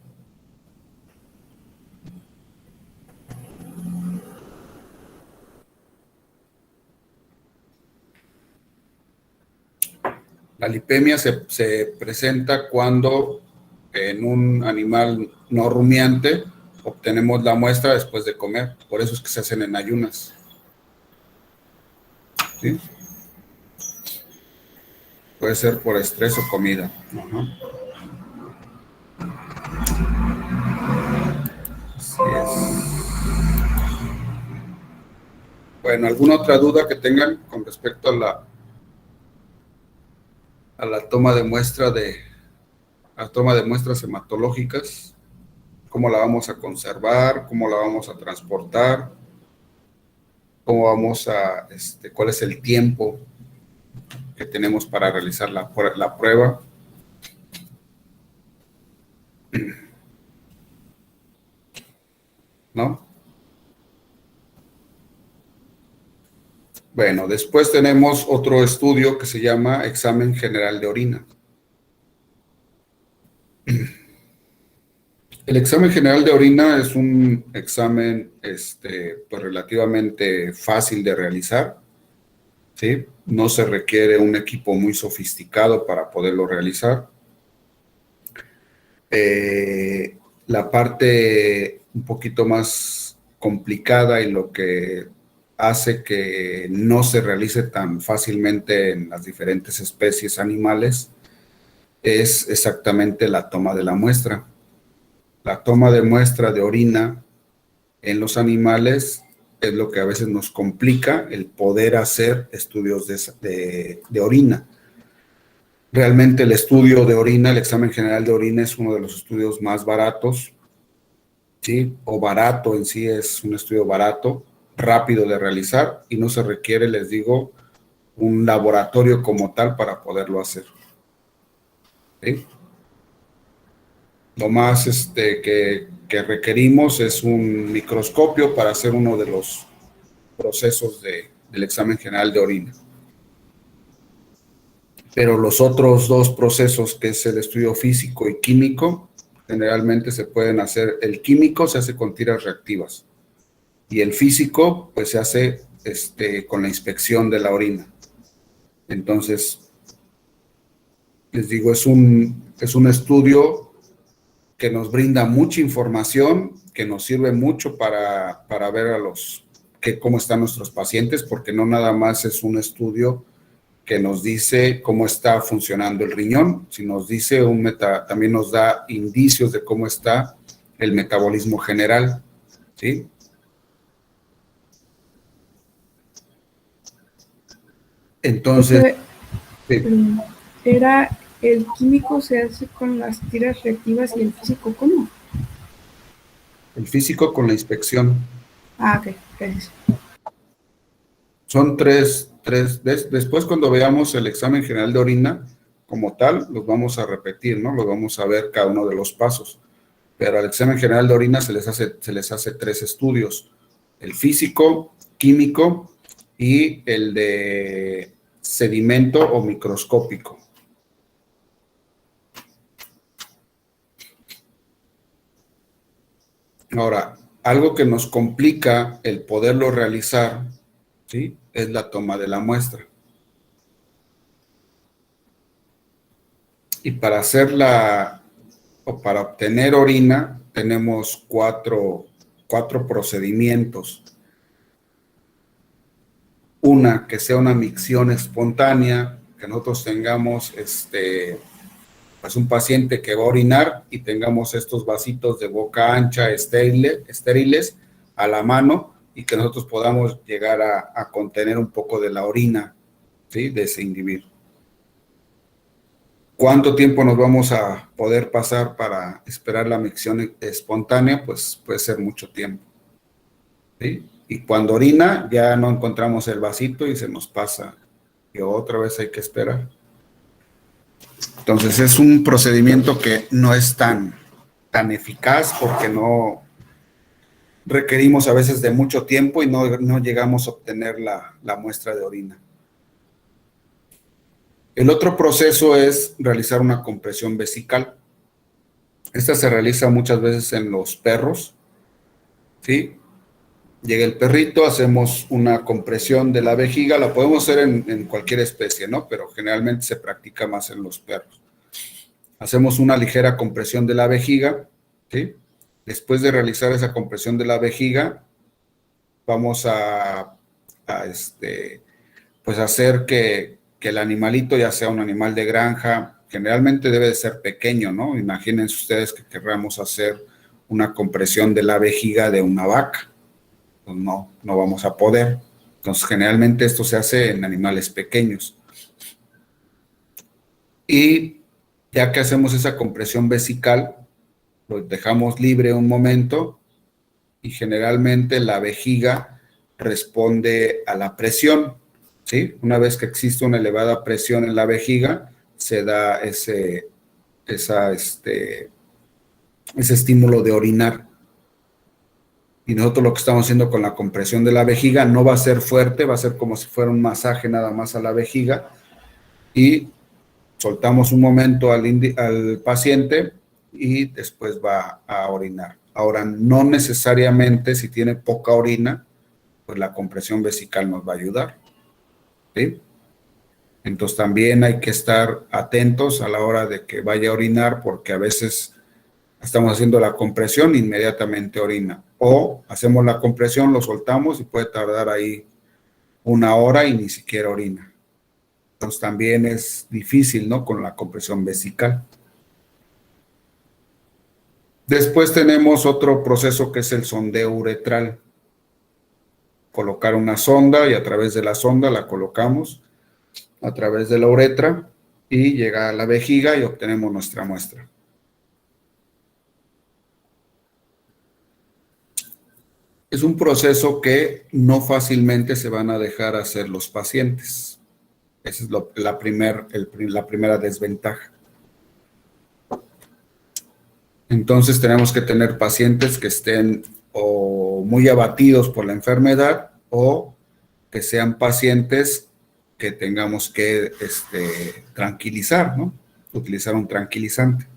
La lipemia se presenta cuando en un animal no rumiante obtenemos la muestra después de comer. Por eso es que se hacen en ayunas. ¿Sí? Puede ser por estrés o comida. Ajá. Así es. Bueno, ¿alguna otra duda que tengan con respecto a la toma de muestra a toma de muestras hematológicas? ¿Cómo la vamos a conservar? ¿Cómo la vamos a transportar? ¿Cómo vamos a, cuál es el tiempo que tenemos para realizar la prueba? ¿No? Bueno, después tenemos otro estudio que se llama examen general de orina. El examen general de orina es un examen pues relativamente fácil de realizar, ¿sí? No se requiere un equipo muy sofisticado para poderlo realizar. La parte un poquito más complicada y lo que hace que no se realice tan fácilmente en las diferentes especies animales es exactamente la toma de la muestra. La toma de muestra de orina en los animales es lo que a veces nos complica el poder hacer estudios de orina. Realmente el estudio de orina, el examen general de orina es uno de los estudios más baratos, ¿sí? O barato en sí, es un estudio barato, rápido de realizar y no se requiere, les digo, un laboratorio como tal para poderlo hacer. ¿Sí? Lo más que requerimos es un microscopio para hacer uno de los procesos del examen general de orina. Pero los otros dos procesos, que es el estudio físico y químico, generalmente se pueden hacer. El químico se hace con tiras reactivas y el físico pues se hace con la inspección de la orina. Entonces, les digo, es un estudio que nos brinda mucha información, que nos sirve mucho para ver cómo están nuestros pacientes, porque no nada más es un estudio que nos dice cómo está funcionando el riñón, sino nos dice también nos da indicios de cómo está el metabolismo general, ¿sí? Entonces, sí.
Era el químico se hace con las tiras reactivas y el físico, ¿cómo?
El físico con la inspección.
Ah, ok, gracias.
Son tres. Después, cuando veamos el examen general de orina, como tal, los vamos a repetir, ¿no? Los vamos a ver cada uno de los pasos. Pero al examen general de orina se les hace 3 estudios: el físico, químico y el de sedimento o microscópico. Ahora, algo que nos complica el poderlo realizar, ¿sí?, es la toma de la muestra. Y para hacerla o para obtener orina tenemos cuatro procedimientos. Una, que sea una micción espontánea, que nosotros tengamos pues un paciente que va a orinar y tengamos estos vasitos de boca ancha estériles a la mano y que nosotros podamos llegar a contener un poco de la orina, ¿sí?, de ese individuo. ¿Cuánto tiempo nos vamos a poder pasar para esperar la micción espontánea? Pues puede ser mucho tiempo, ¿sí? Y cuando orina ya no encontramos el vasito y se nos pasa y otra vez hay que esperar. Entonces es un procedimiento que no es tan eficaz porque no requerimos a veces de mucho tiempo y no llegamos a obtener la muestra de orina. El otro proceso es realizar una compresión vesical. Esta se realiza muchas veces en los perros, ¿sí? Llega el perrito, hacemos una compresión de la vejiga, la podemos hacer en cualquier especie, ¿no? Pero generalmente se practica más en los perros. Hacemos una ligera compresión de la vejiga, ¿sí? Después de realizar esa compresión de la vejiga, vamos pues hacer que el animalito, ya sea un animal de granja, generalmente debe de ser pequeño, ¿no? Imagínense ustedes que querramos hacer una compresión de la vejiga de una vaca. Pues no vamos a poder. Entonces, generalmente esto se hace en animales pequeños. Y ya que hacemos esa compresión vesical, lo dejamos libre un momento y generalmente la vejiga responde a la presión, ¿sí? Una vez que existe una elevada presión en la vejiga, se da ese estímulo de orinar. Y nosotros lo que estamos haciendo con la compresión de la vejiga no va a ser fuerte, va a ser como si fuera un masaje nada más a la vejiga y soltamos un momento al paciente y después va a orinar. Ahora, no necesariamente si tiene poca orina, pues la compresión vesical nos va a ayudar, ¿sí? Entonces también hay que estar atentos a la hora de que vaya a orinar porque a veces estamos haciendo la compresión, inmediatamente orina. O hacemos la compresión, lo soltamos y puede tardar ahí 1 hora y ni siquiera orina. Entonces también es difícil, ¿no?, con la compresión vesical. Después tenemos otro proceso que es el sondeo uretral. Colocar una sonda y a través de la sonda la colocamos a través de la uretra y llega a la vejiga y obtenemos nuestra muestra. Es un proceso que no fácilmente se van a dejar hacer los pacientes. Esa es la primera desventaja. Entonces tenemos que tener pacientes que estén o muy abatidos por la enfermedad o que sean pacientes que tengamos que tranquilizar, ¿no? Utilizar un tranquilizante.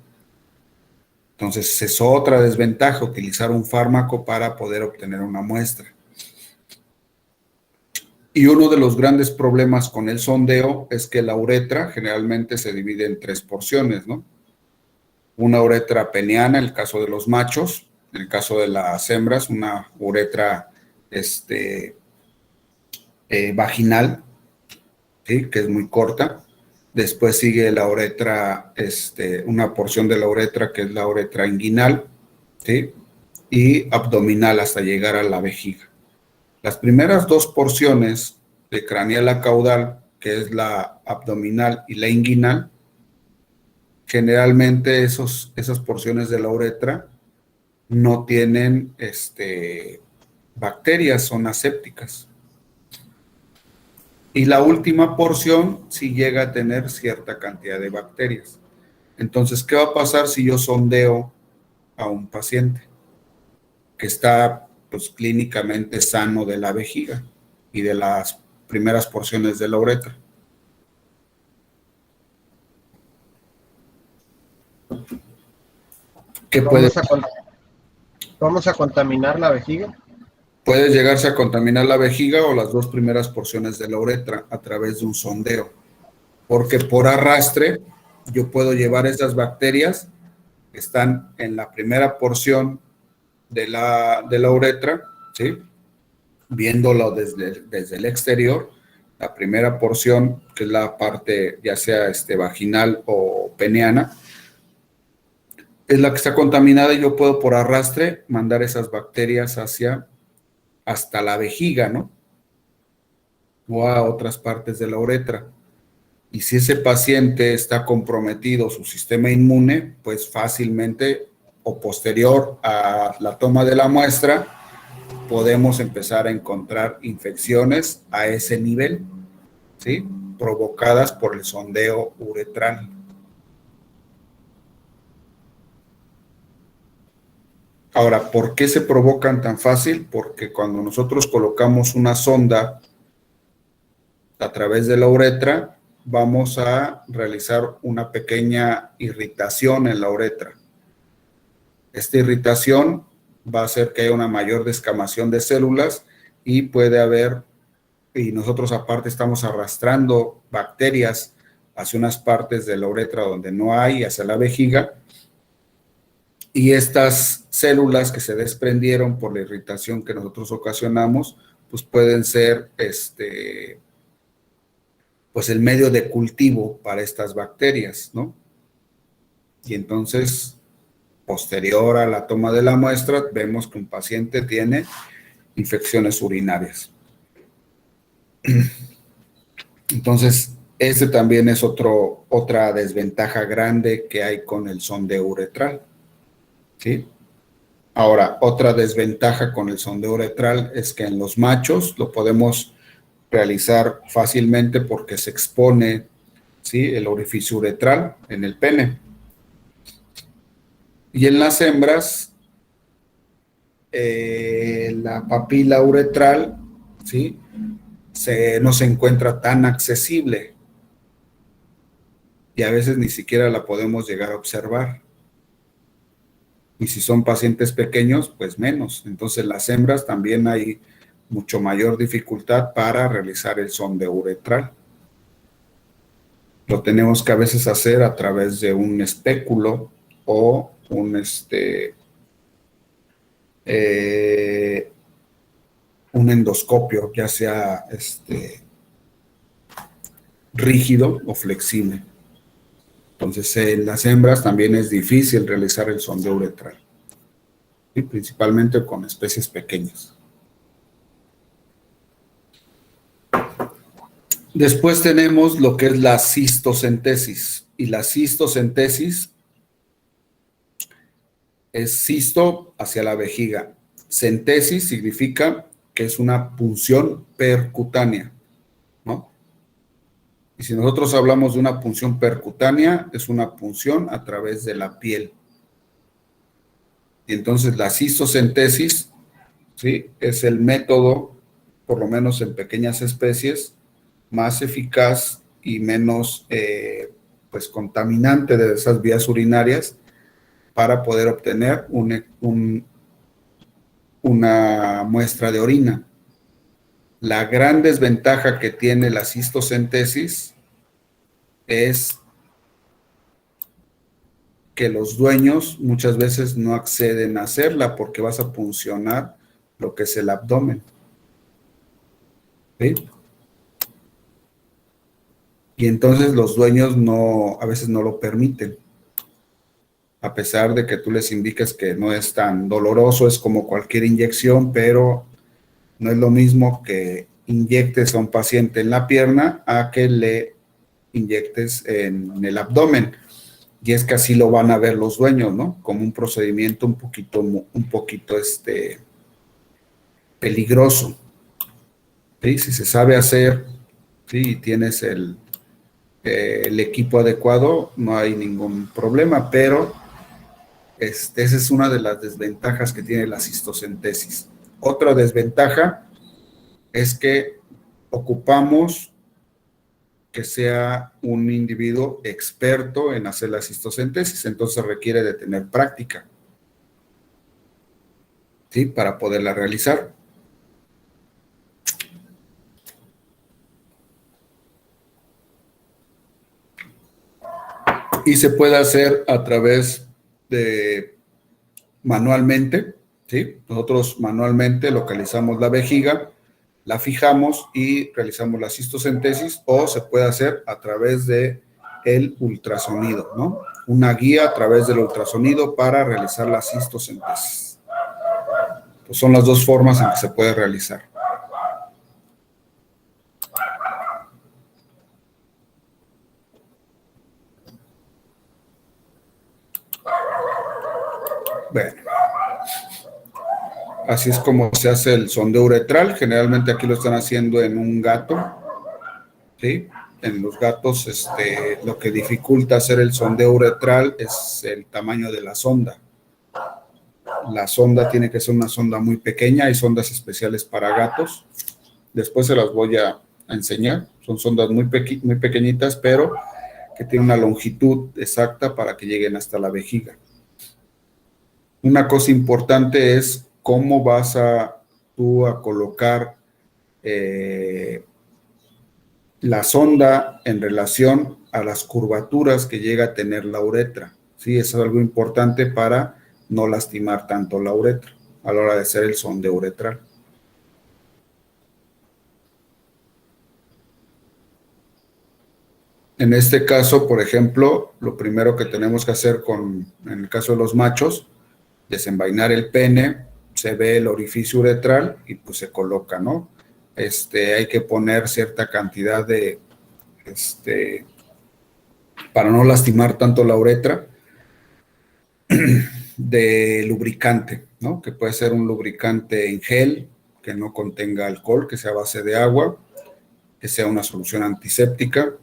Entonces, es otra desventaja, utilizar un fármaco para poder obtener una muestra. Y uno de los grandes problemas con el sondeo es que la uretra generalmente se divide en 3 porciones, ¿no? Una uretra peniana, en el caso de los machos, en el caso de las hembras, una uretra vaginal, ¿sí?, que es muy corta. Después sigue la uretra, una porción de la uretra que es la uretra inguinal, ¿sí?, y abdominal hasta llegar a la vejiga. Las primeras 2 porciones, de craneal a caudal, que es la abdominal y la inguinal, generalmente esas porciones de la uretra no tienen bacterias, son asépticas. Y la última porción sí llega a tener cierta cantidad de bacterias. Entonces, ¿qué va a pasar si yo sondeo a un paciente que está pues clínicamente sano de la vejiga y de las primeras porciones de la uretra? ¿Qué puede pasar?
Vamos a contaminar la vejiga.
Puede llegarse a contaminar la vejiga o las dos primeras porciones de la uretra a través de un sondeo, porque por arrastre yo puedo llevar esas bacterias que están en la primera porción de la uretra, ¿sí? Viéndolo desde el exterior, la primera porción, que es la parte ya sea vaginal o peneana, es la que está contaminada y yo puedo por arrastre mandar esas bacterias hasta la vejiga, ¿no? O a otras partes de la uretra. Y si ese paciente está comprometido su sistema inmune, pues fácilmente o posterior a la toma de la muestra, podemos empezar a encontrar infecciones a ese nivel, ¿sí? Provocadas por el sondeo uretral. Ahora, ¿por qué se provocan tan fácil? Porque cuando nosotros colocamos una sonda a través de la uretra, vamos a realizar una pequeña irritación en la uretra. Esta irritación va a hacer que haya una mayor descamación de células y puede haber, y nosotros aparte estamos arrastrando bacterias hacia unas partes de la uretra donde no hay, hacia la vejiga, y estas células que se desprendieron por la irritación que nosotros ocasionamos, pues pueden ser pues el medio de cultivo para estas bacterias, ¿no? Y entonces, posterior a la toma de la muestra, vemos que un paciente tiene infecciones urinarias. Entonces, este también es otra desventaja grande que hay con el sondeo uretral, ¿sí? Ahora, otra desventaja con el sondeo uretral es que en los machos lo podemos realizar fácilmente porque se expone, ¿sí?, el orificio uretral en el pene. Y en las hembras, la papila uretral, ¿sí?, no se encuentra tan accesible y a veces ni siquiera la podemos llegar a observar. Y si son pacientes pequeños, pues menos. Entonces, las hembras también hay mucho mayor dificultad para realizar el sondeo uretral. Lo tenemos que a veces hacer a través de un espéculo o un endoscopio, ya sea rígido o flexible. Entonces, en las hembras también es difícil realizar el sondeo uretral, y principalmente con especies pequeñas. Después tenemos lo que es la cistocentesis, y la cistocentesis es cisto hacia la vejiga. Centesis significa que es una punción percutánea, ¿no? Y si nosotros hablamos de una punción percutánea, es una punción a través de la piel. Y entonces la cistocentesis, ¿sí?, es el método, por lo menos en pequeñas especies, más eficaz y menos pues contaminante de esas vías urinarias para poder obtener una muestra de orina. La gran desventaja que tiene la cistocentesis es que los dueños muchas veces no acceden a hacerla porque vas a puncionar lo que es el abdomen, ¿sí? Y entonces los dueños a veces no lo permiten, a pesar de que tú les indiques que no es tan doloroso, es como cualquier inyección, pero no es lo mismo que inyectes a un paciente en la pierna a que le inyectes en el abdomen. Y es que así lo van a ver los dueños, ¿no? Como un procedimiento un poquito peligroso. ¿Sí? Si se sabe hacer, ¿sí? Y tienes el equipo adecuado, no hay ningún problema, pero esa es una de las desventajas que tiene la cistocentesis. Otra desventaja es que ocupamos que sea un individuo experto en hacer la cistocentesis, entonces requiere de tener práctica, ¿sí? Para poderla realizar. Y se puede hacer a través de manualmente, ¿sí? Nosotros manualmente localizamos la vejiga, la fijamos y realizamos la cistocentesis, o se puede hacer a través de el ultrasonido, ¿no? Una guía a través del ultrasonido para realizar la cistocentesis. Pues son las dos formas en que se puede realizar. Bueno, así es como se hace el sondeo uretral. Generalmente aquí lo están haciendo en un gato, ¿sí? En los gatos, lo que dificulta hacer el sondeo uretral es el tamaño de la sonda. La sonda tiene que ser una sonda muy pequeña. Hay sondas especiales para gatos. Después se las voy a enseñar. Son sondas muy pequeñitas, pero que tienen una longitud exacta para que lleguen hasta la vejiga. Una cosa importante es cómo vas tú a colocar la sonda en relación a las curvaturas que llega a tener la uretra. Sí, eso es algo importante para no lastimar tanto la uretra a la hora de hacer el sondeo uretral. En este caso, por ejemplo, lo primero que tenemos que hacer en el caso de los machos, desenvainar el pene, se ve el orificio uretral y pues se coloca, ¿no? Hay que poner cierta cantidad de, para no lastimar tanto la uretra, de lubricante, ¿no? Que puede ser un lubricante en gel, que no contenga alcohol, que sea a base de agua, que sea una solución antiséptica,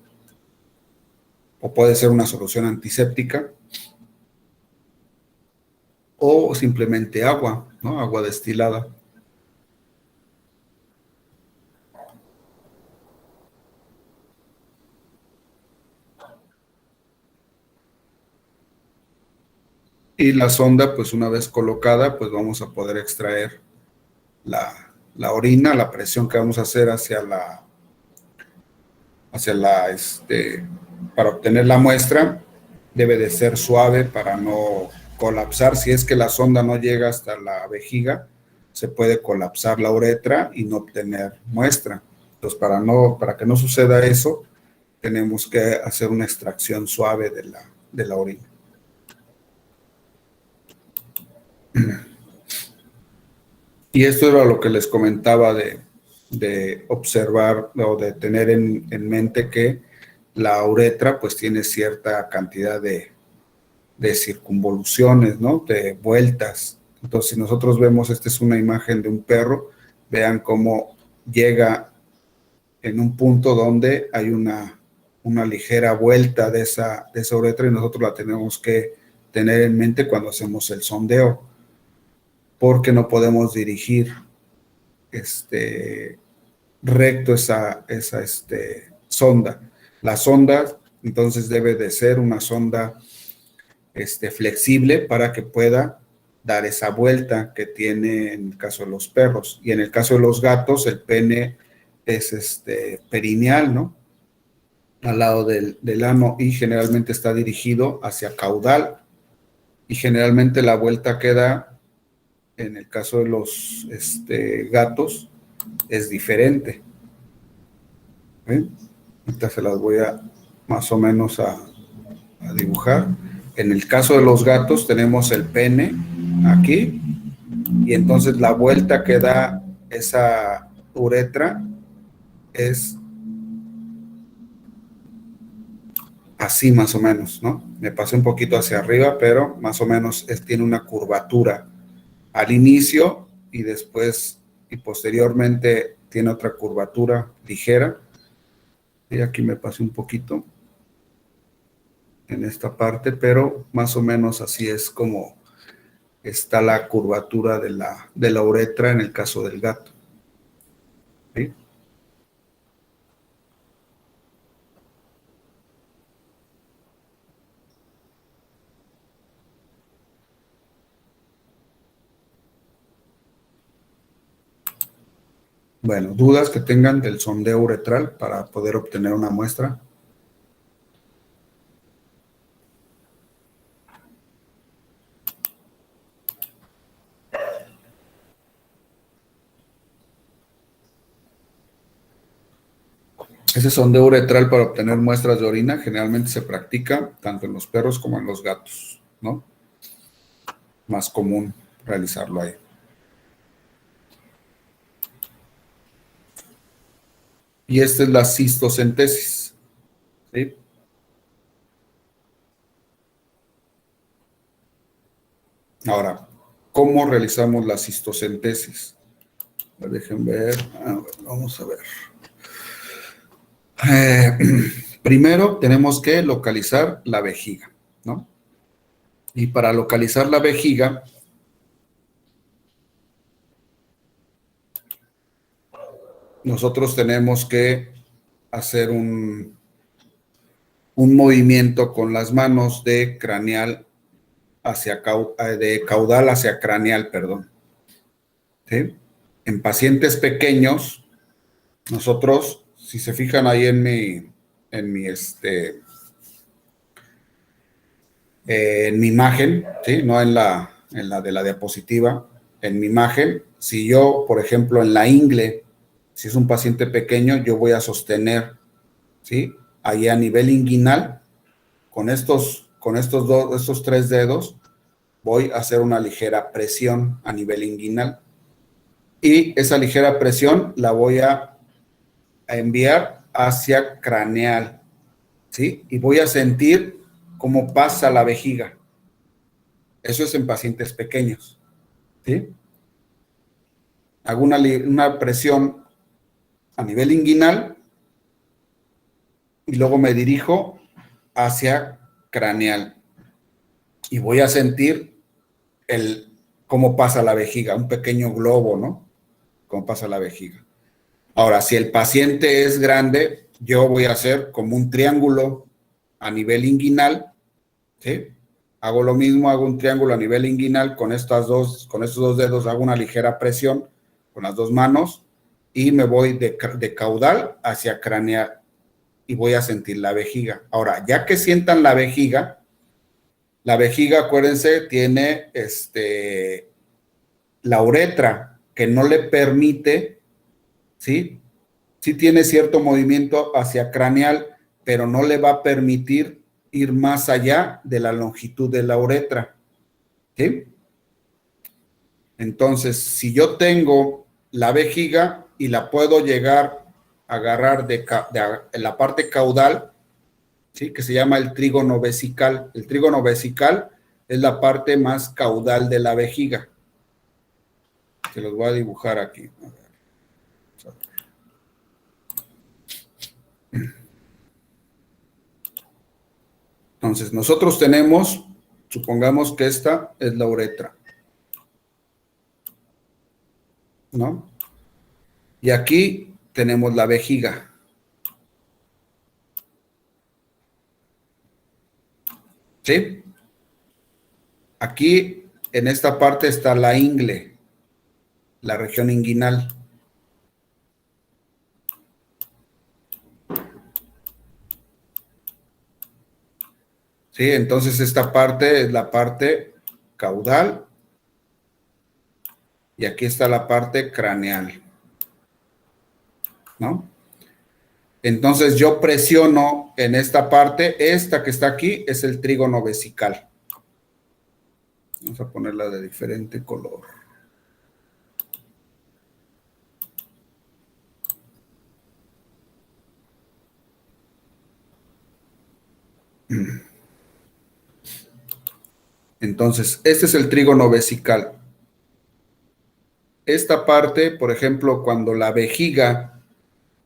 o puede ser una solución antiséptica, o simplemente agua, ¿no? Agua destilada. Y la sonda, pues una vez colocada, pues vamos a poder extraer la orina. La presión que vamos a hacer para obtener la muestra debe de ser suave para no colapsar. Si es que la sonda no llega hasta la vejiga, se puede colapsar la uretra y no obtener muestra. Entonces, para que no suceda eso, tenemos que hacer una extracción suave de la orina. Y esto era lo que les comentaba de observar o de tener en mente que la uretra pues tiene cierta cantidad de circunvoluciones, ¿no? De vueltas. Entonces, si nosotros vemos, esta es una imagen de un perro, vean cómo llega en un punto donde hay una ligera vuelta de esa uretra, y nosotros la tenemos que tener en mente cuando hacemos el sondeo, porque no podemos dirigir recto esa sonda. La sonda, entonces, debe de ser una sonda flexible para que pueda dar esa vuelta que tiene en el caso de los perros. Y en el caso de los gatos, el pene es perineal, ¿no? Al lado del ano, y generalmente está dirigido hacia caudal. Y generalmente la vuelta que da, en el caso de los gatos, es diferente. Ahorita se las voy a más o menos a dibujar. En el caso de los gatos tenemos el pene aquí, y entonces la vuelta que da esa uretra es así más o menos, ¿no? Me pasé un poquito hacia arriba, pero más o menos tiene una curvatura al inicio, y después y posteriormente tiene otra curvatura ligera, Y aquí me pasé un poquito en esta parte, pero más o menos así es como está la curvatura de la uretra en el caso del gato. ¿Sí? Bueno, dudas que tengan del sondeo uretral para poder obtener una muestra. Ese sondeo uretral para obtener muestras de orina generalmente se practica tanto en los perros como en los gatos, ¿no? Más común realizarlo ahí. Y esta es la cistocentesis, ¿sí? Ahora, ¿cómo realizamos la cistocentesis? Dejen ver, vamos a ver. Primero tenemos que localizar la vejiga, ¿no? Y para localizar la vejiga, nosotros tenemos que hacer un movimiento con las manos de craneal de caudal hacia craneal, perdón. ¿Sí? En pacientes pequeños, nosotros, si se fijan ahí en mi imagen, ¿sí? No en la de la diapositiva, en mi imagen, si yo, por ejemplo, en la ingle, si es un paciente pequeño, yo voy a sostener, ¿sí? Ahí a nivel inguinal, con estos tres dedos, voy a hacer una ligera presión a nivel inguinal. Y esa ligera presión la voy a enviar hacia craneal, ¿sí? Y voy a sentir cómo pasa la vejiga. Eso es en pacientes pequeños, ¿sí? Hago una presión a nivel inguinal y luego me dirijo hacia craneal y voy a sentir cómo pasa la vejiga, un pequeño globo, ¿no? Cómo pasa la vejiga. Ahora, si el paciente es grande, yo voy a hacer como un triángulo a nivel inguinal, ¿sí? Hago lo mismo, hago un triángulo a nivel inguinal con estos dos dedos, hago una ligera presión con las dos manos y me voy de caudal hacia craneal y voy a sentir la vejiga. Ahora, ya que sientan la vejiga, acuérdense, tiene la uretra que no le permite, ¿sí? Sí tiene cierto movimiento hacia craneal, pero no le va a permitir ir más allá de la longitud de la uretra, ¿sí? Entonces, si yo tengo la vejiga y la puedo llegar a agarrar en la parte caudal, ¿sí? Que se llama el trígono vesical. El trígono vesical es la parte más caudal de la vejiga. Se los voy a dibujar aquí. Entonces, nosotros tenemos, supongamos que esta es la uretra, ¿no? Y aquí tenemos la vejiga. ¿Sí? Aquí, en esta parte está la ingle, la región inguinal. ¿Sí? Entonces esta parte es la parte caudal y aquí está la parte craneal, ¿no? Entonces yo presiono en esta parte, esta que está aquí es el trígono vesical. Vamos a ponerla de diferente color. Entonces, este es el trígono vesical. Esta parte, por ejemplo, cuando la vejiga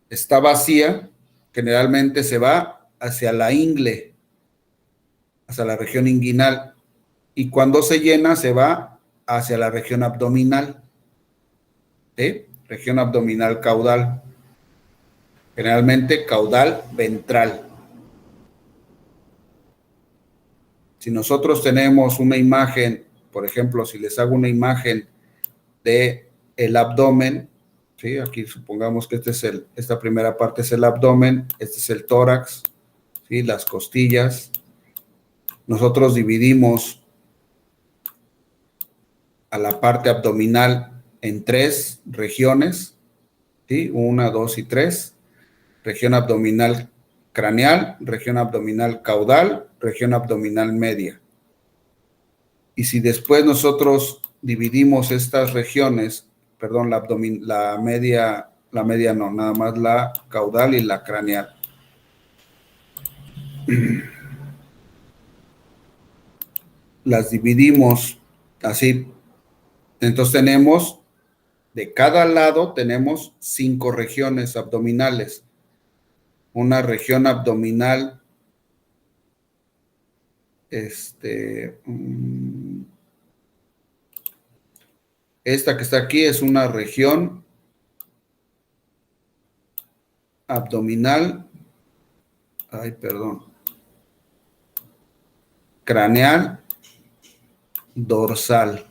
está vacía, generalmente se va hacia la ingle, hacia la región inguinal, y cuando se llena se va hacia la región abdominal, ¿sí? Región abdominal caudal, generalmente caudal ventral. Si nosotros tenemos una imagen, por ejemplo, si les hago una imagen de el abdomen, ¿sí? Aquí supongamos que esta primera parte es el abdomen, este es el tórax, ¿sí? Las costillas. Nosotros dividimos a la parte abdominal en 3 regiones, ¿sí? 1, 2 y 3. Región abdominal craneal, región abdominal caudal, región abdominal media. Y si después nosotros dividimos estas regiones, perdón, la media no, nada más la caudal y la craneal. Las dividimos así. Entonces tenemos, de cada lado tenemos 5 regiones abdominales. Una región abdominal, esta que está aquí es una región abdominal, craneal, dorsal,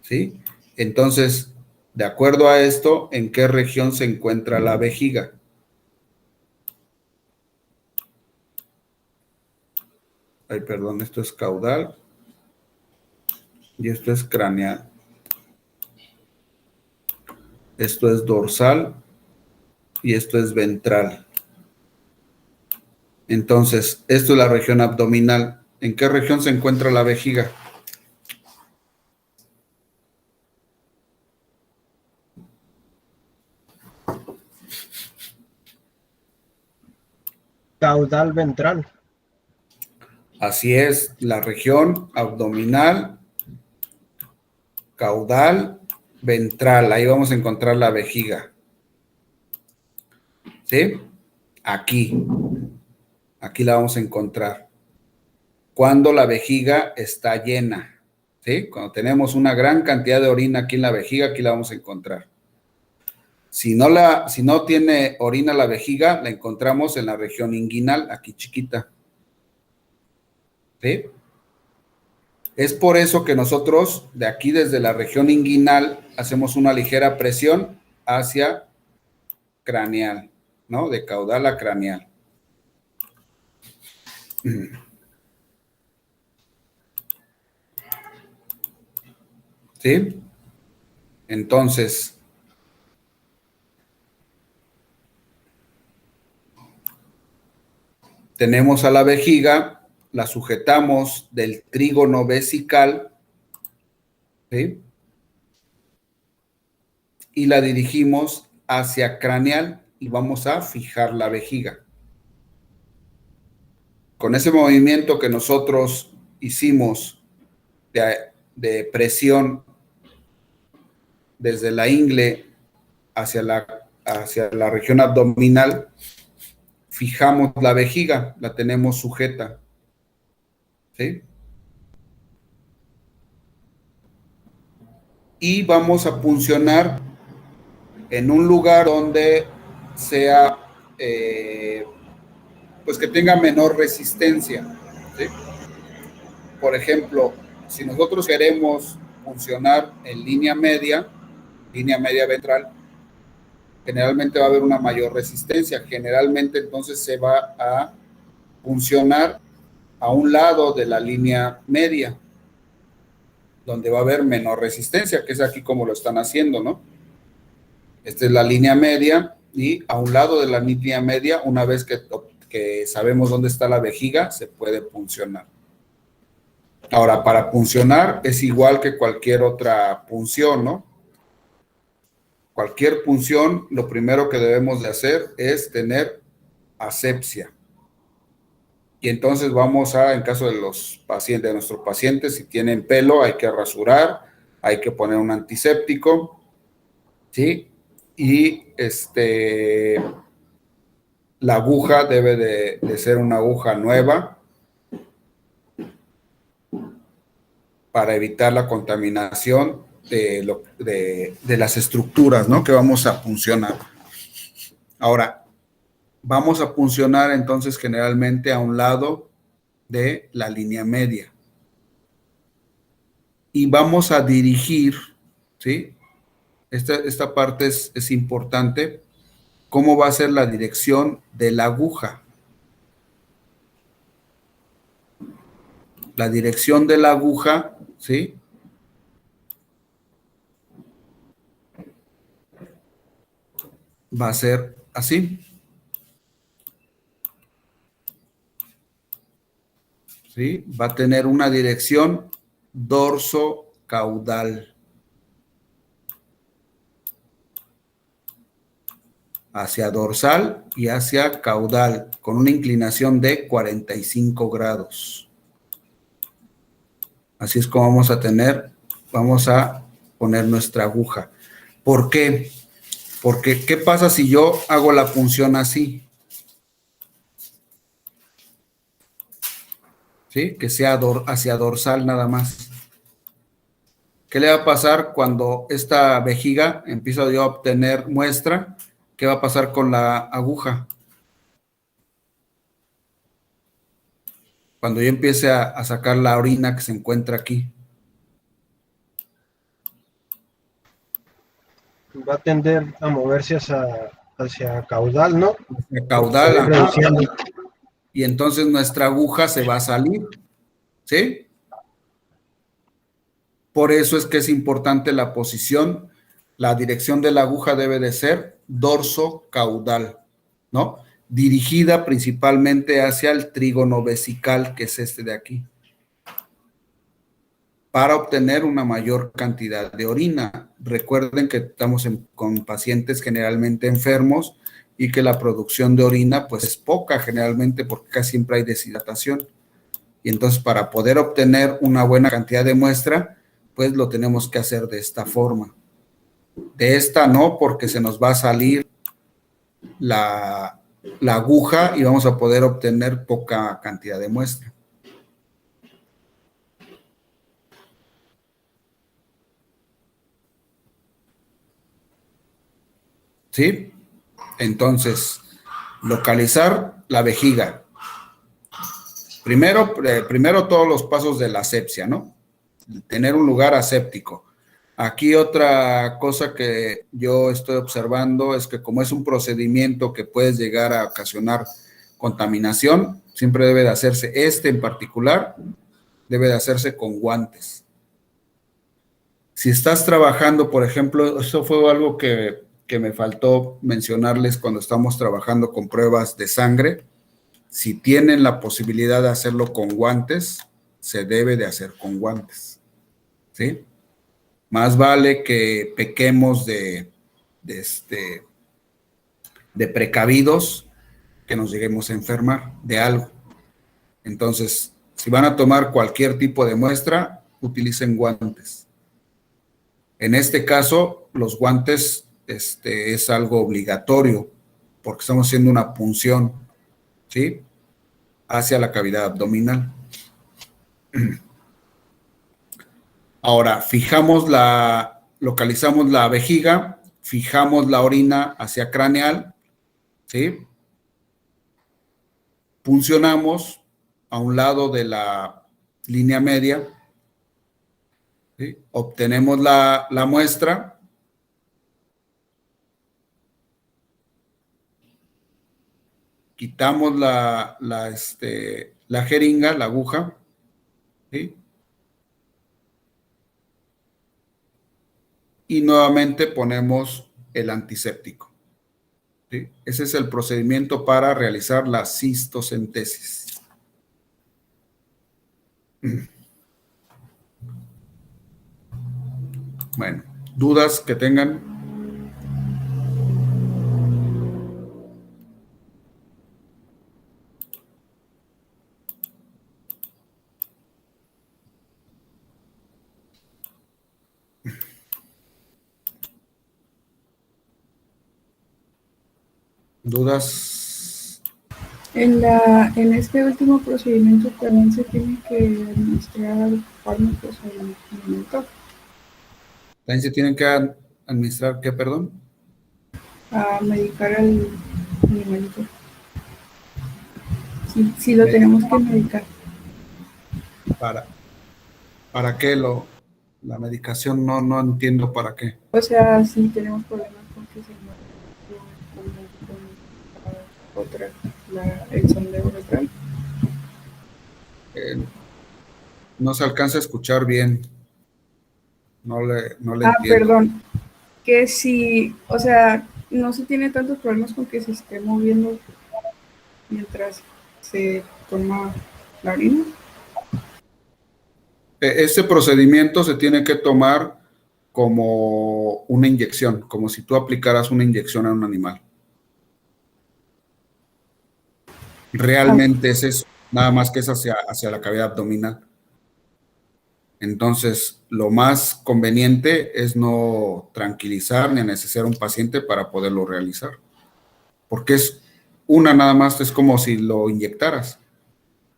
¿sí? Entonces, de acuerdo a esto, ¿en qué región se encuentra la vejiga? Esto es caudal y esto es craneal. Esto es dorsal y esto es ventral. Entonces, esto es la región abdominal. ¿En qué región se encuentra la vejiga?
Caudal ventral.
Así es, la región abdominal, caudal, ventral. Ahí vamos a encontrar la vejiga. ¿Sí? Aquí. Aquí la vamos a encontrar. Cuando la vejiga está llena. ¿Sí? Cuando tenemos una gran cantidad de orina aquí en la vejiga, aquí la vamos a encontrar. Si no tiene orina la vejiga, la encontramos en la región inguinal, aquí chiquita. ¿Sí? Es por eso que nosotros, de aquí desde la región inguinal, hacemos una ligera presión hacia craneal, ¿no? De caudal a craneal. ¿Sí? Entonces, tenemos a la vejiga, la sujetamos del trígono vesical, ¿sí? Y la dirigimos hacia craneal y vamos a fijar la vejiga. Con ese movimiento que nosotros hicimos de presión desde la ingle hacia la región abdominal, fijamos la vejiga, la tenemos sujeta. ¿Sí? Y vamos a puncionar en un lugar donde sea, pues que tenga menor resistencia. ¿Sí? Por ejemplo, si nosotros queremos funcionar en línea media ventral, generalmente va a haber una mayor resistencia. Generalmente entonces se va a funcionar a un lado de la línea media, donde va a haber menor resistencia, que es aquí como lo están haciendo, ¿no? Esta es la línea media y a un lado de la línea media, una vez que sabemos dónde está la vejiga, se puede puncionar. Ahora, para puncionar es igual que cualquier otra punción, ¿no? Cualquier punción, lo primero que debemos de hacer es tener asepsia. Y entonces vamos en caso de los pacientes, de nuestros pacientes, si tienen pelo, hay que rasurar, hay que poner un antiséptico, ¿sí? Y la aguja debe de ser una aguja nueva para evitar la contaminación de las estructuras, ¿no? Que vamos a puncionar. Ahora, vamos a puncionar entonces generalmente a un lado de la línea media. Y vamos a dirigir, ¿sí? Esta parte es importante. ¿Cómo va a ser la dirección de la aguja? La dirección de la aguja, ¿sí? Va a ser así. ¿Sí? Va a tener una dirección dorso-caudal. Hacia dorsal y hacia caudal, con una inclinación de 45 grados. Así es como vamos a poner nuestra aguja. ¿Por qué? Porque, ¿qué pasa si yo hago la punción así? ¿Sí? Que sea hacia dorsal nada más. ¿Qué le va a pasar cuando esta vejiga empieza yo a obtener muestra? ¿Qué va a pasar con la aguja? Cuando yo empiece a sacar la orina que se encuentra aquí.
Va a tender a moverse hacia caudal, ¿no?
Hacia caudal, ajá.
Reduciendo.
Y entonces nuestra aguja se va a salir, ¿sí? Por eso es que es importante la posición. La dirección de la aguja debe de ser dorso-caudal, ¿no? Dirigida principalmente hacia el trígono vesical, que es este de aquí, para obtener una mayor cantidad de orina. Recuerden que estamos con pacientes generalmente enfermos y que la producción de orina pues es poca generalmente porque casi siempre hay deshidratación. Y entonces para poder obtener una buena cantidad de muestra, pues lo tenemos que hacer de esta forma. De esta no, porque se nos va a salir la aguja y vamos a poder obtener poca cantidad de muestra. ¿Sí? Entonces, localizar la vejiga. Primero todos los pasos de la asepsia, ¿no? Tener un lugar aséptico. Aquí otra cosa que yo estoy observando es que como es un procedimiento que puede llegar a ocasionar contaminación, siempre debe de hacerse, en particular, debe de hacerse con guantes. Si estás trabajando, por ejemplo, eso fue algo que me faltó mencionarles cuando estamos trabajando con pruebas de sangre. Si tienen la posibilidad de hacerlo con guantes, se debe de hacer con guantes, ¿sí? Más vale que pequemos de precavidos que nos lleguemos a enfermar de algo. Entonces, si van a tomar cualquier tipo de muestra, utilicen guantes. En este caso, los guantes es algo obligatorio porque estamos haciendo una punción, ¿sí? Hacia la cavidad abdominal. Ahora, localizamos la vejiga, fijamos la orina hacia craneal, ¿sí? Puncionamos a un lado de la línea media, ¿sí? Obtenemos la muestra. Quitamos la jeringa, la aguja, ¿sí? Y nuevamente ponemos el antiséptico, ¿sí? Ese es el procedimiento para realizar la cistocentesis. Bueno, ¿dudas que tengan? ¿Dudas?
En este último procedimiento también se tiene que administrar fármacos al alimento,
También se tienen que administrar, ¿qué, perdón?
a medicar al animalito. Sí, sí lo tenemos que medicar.
¿Para, para qué la medicación? No, no entiendo para qué.
O sea, sí tenemos problemas con que se muera con otra, el sondeo retral.
No se alcanza a escuchar bien. No le
Ah,
entiendo.
perdón, que si, o sea, no se tiene tantos problemas con que se esté moviendo mientras se toma la orina.
Este procedimiento se tiene que tomar como una inyección, como si tú aplicaras una inyección a un animal. Realmente es eso, nada más que es hacia la cavidad abdominal. Entonces, lo más conveniente es no tranquilizar ni anestesiar a un paciente para poderlo realizar, porque es una nada más, es como si lo inyectaras.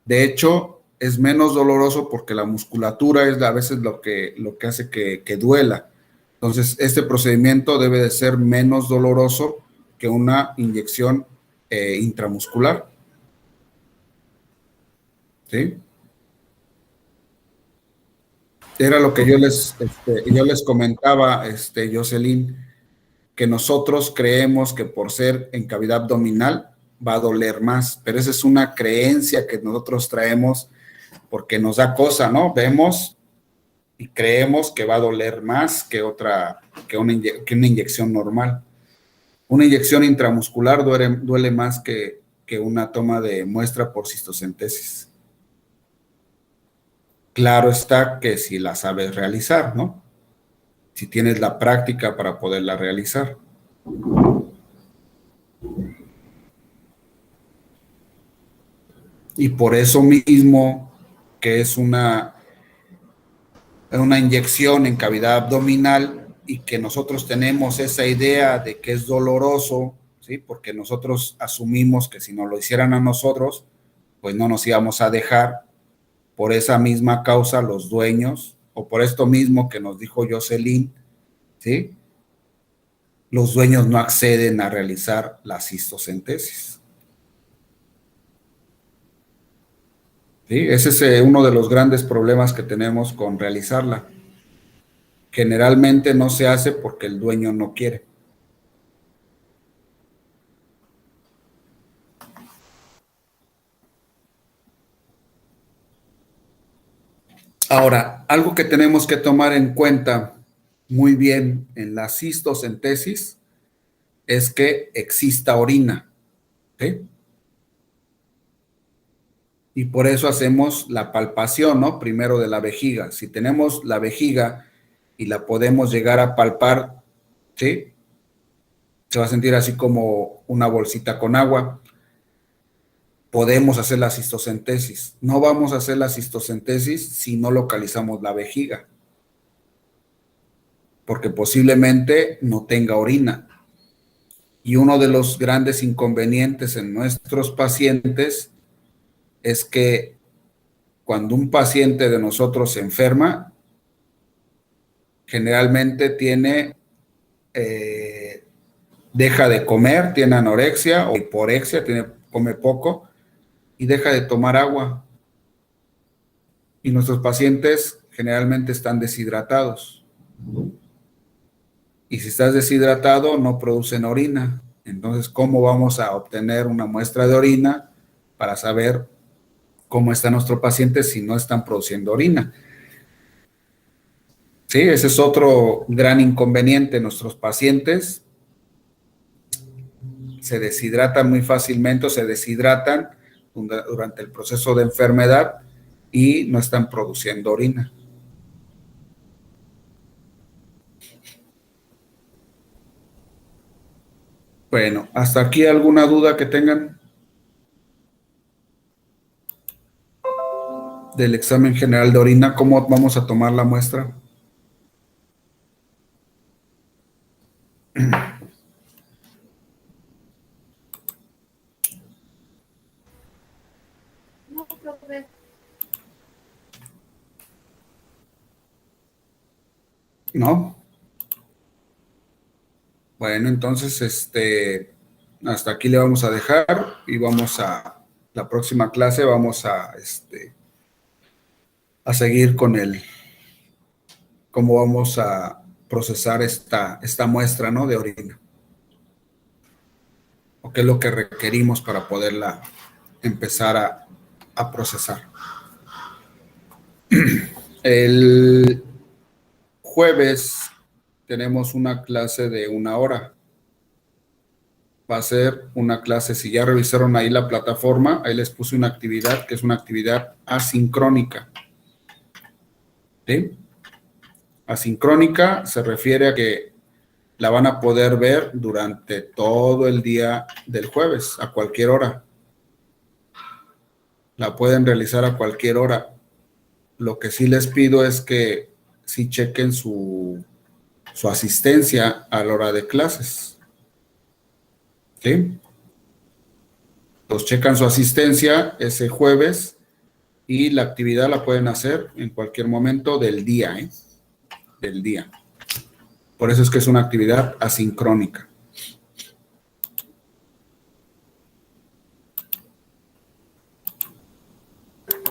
De hecho, es menos doloroso porque la musculatura es a veces lo que hace que duela. Entonces, este procedimiento debe de ser menos doloroso que una inyección intramuscular. ¿Sí? Era lo que yo les comentaba, Jocelyn, que nosotros creemos que por ser en cavidad abdominal va a doler más, pero esa es una creencia que nosotros traemos porque nos da cosa, ¿no? Vemos y creemos que va a doler más que una inyección normal. Una inyección intramuscular duele más que una toma de muestra por cistocentesis. Claro está que si la sabes realizar, ¿no? Si tienes la práctica para poderla realizar. Y por eso mismo que es una inyección en cavidad abdominal y que nosotros tenemos esa idea de que es doloroso, ¿sí? Porque nosotros asumimos que si nos lo hicieran a nosotros, pues no nos íbamos a dejar. Por esa misma causa, los dueños, o por esto mismo que nos dijo Jocelyn, ¿sí? Los dueños no acceden a realizar la cistocentesis. ¿Sí? Ese es uno de los grandes problemas que tenemos con realizarla. Generalmente no se hace porque el dueño no quiere. Ahora, algo que tenemos que tomar en cuenta muy bien en la cistocentesis es que exista orina. ¿Sí? Y por eso hacemos la palpación, ¿no? Primero de la vejiga. Si tenemos la vejiga y la podemos llegar a palpar, ¿sí? Se va a sentir así como una bolsita con agua. Podemos hacer la cistocentesis. No vamos a hacer la cistocentesis si no localizamos la vejiga, porque posiblemente no tenga orina. Y uno de los grandes inconvenientes en nuestros pacientes es que cuando un paciente de nosotros se enferma, generalmente deja de comer, tiene anorexia o hiporexia, come poco y deja de tomar agua. Y nuestros pacientes generalmente están deshidratados. Y si estás deshidratado, no producen orina. Entonces, ¿cómo vamos a obtener una muestra de orina para saber cómo está nuestro paciente si no están produciendo orina? Sí, ese es otro gran inconveniente. Nuestros pacientes se deshidratan muy fácilmente o se deshidratan durante el proceso de enfermedad y no están produciendo orina. Bueno, ¿hasta aquí alguna duda que tengan del examen general de orina? ¿Cómo vamos a tomar la muestra?
profe.
¿No? Bueno, entonces, hasta aquí le vamos a dejar y vamos a la próxima clase, vamos a seguir con cómo vamos a procesar esta muestra, ¿no? De orina. O qué es lo que requerimos para poderla empezar a procesar. El jueves tenemos una clase de 1 hora. Va a ser una clase, si ya revisaron ahí la plataforma, ahí les puse una actividad que es una actividad asincrónica. ¿Sí? Asincrónica se refiere a que la van a poder ver durante todo el día del jueves, a cualquier hora. La pueden realizar a cualquier hora. Lo que sí les pido es que sí chequen su asistencia a la hora de clases. ¿Sí? Pues checan su asistencia ese jueves y la actividad la pueden hacer en cualquier momento del día, ¿eh? Del día. Por eso es que es una actividad asincrónica.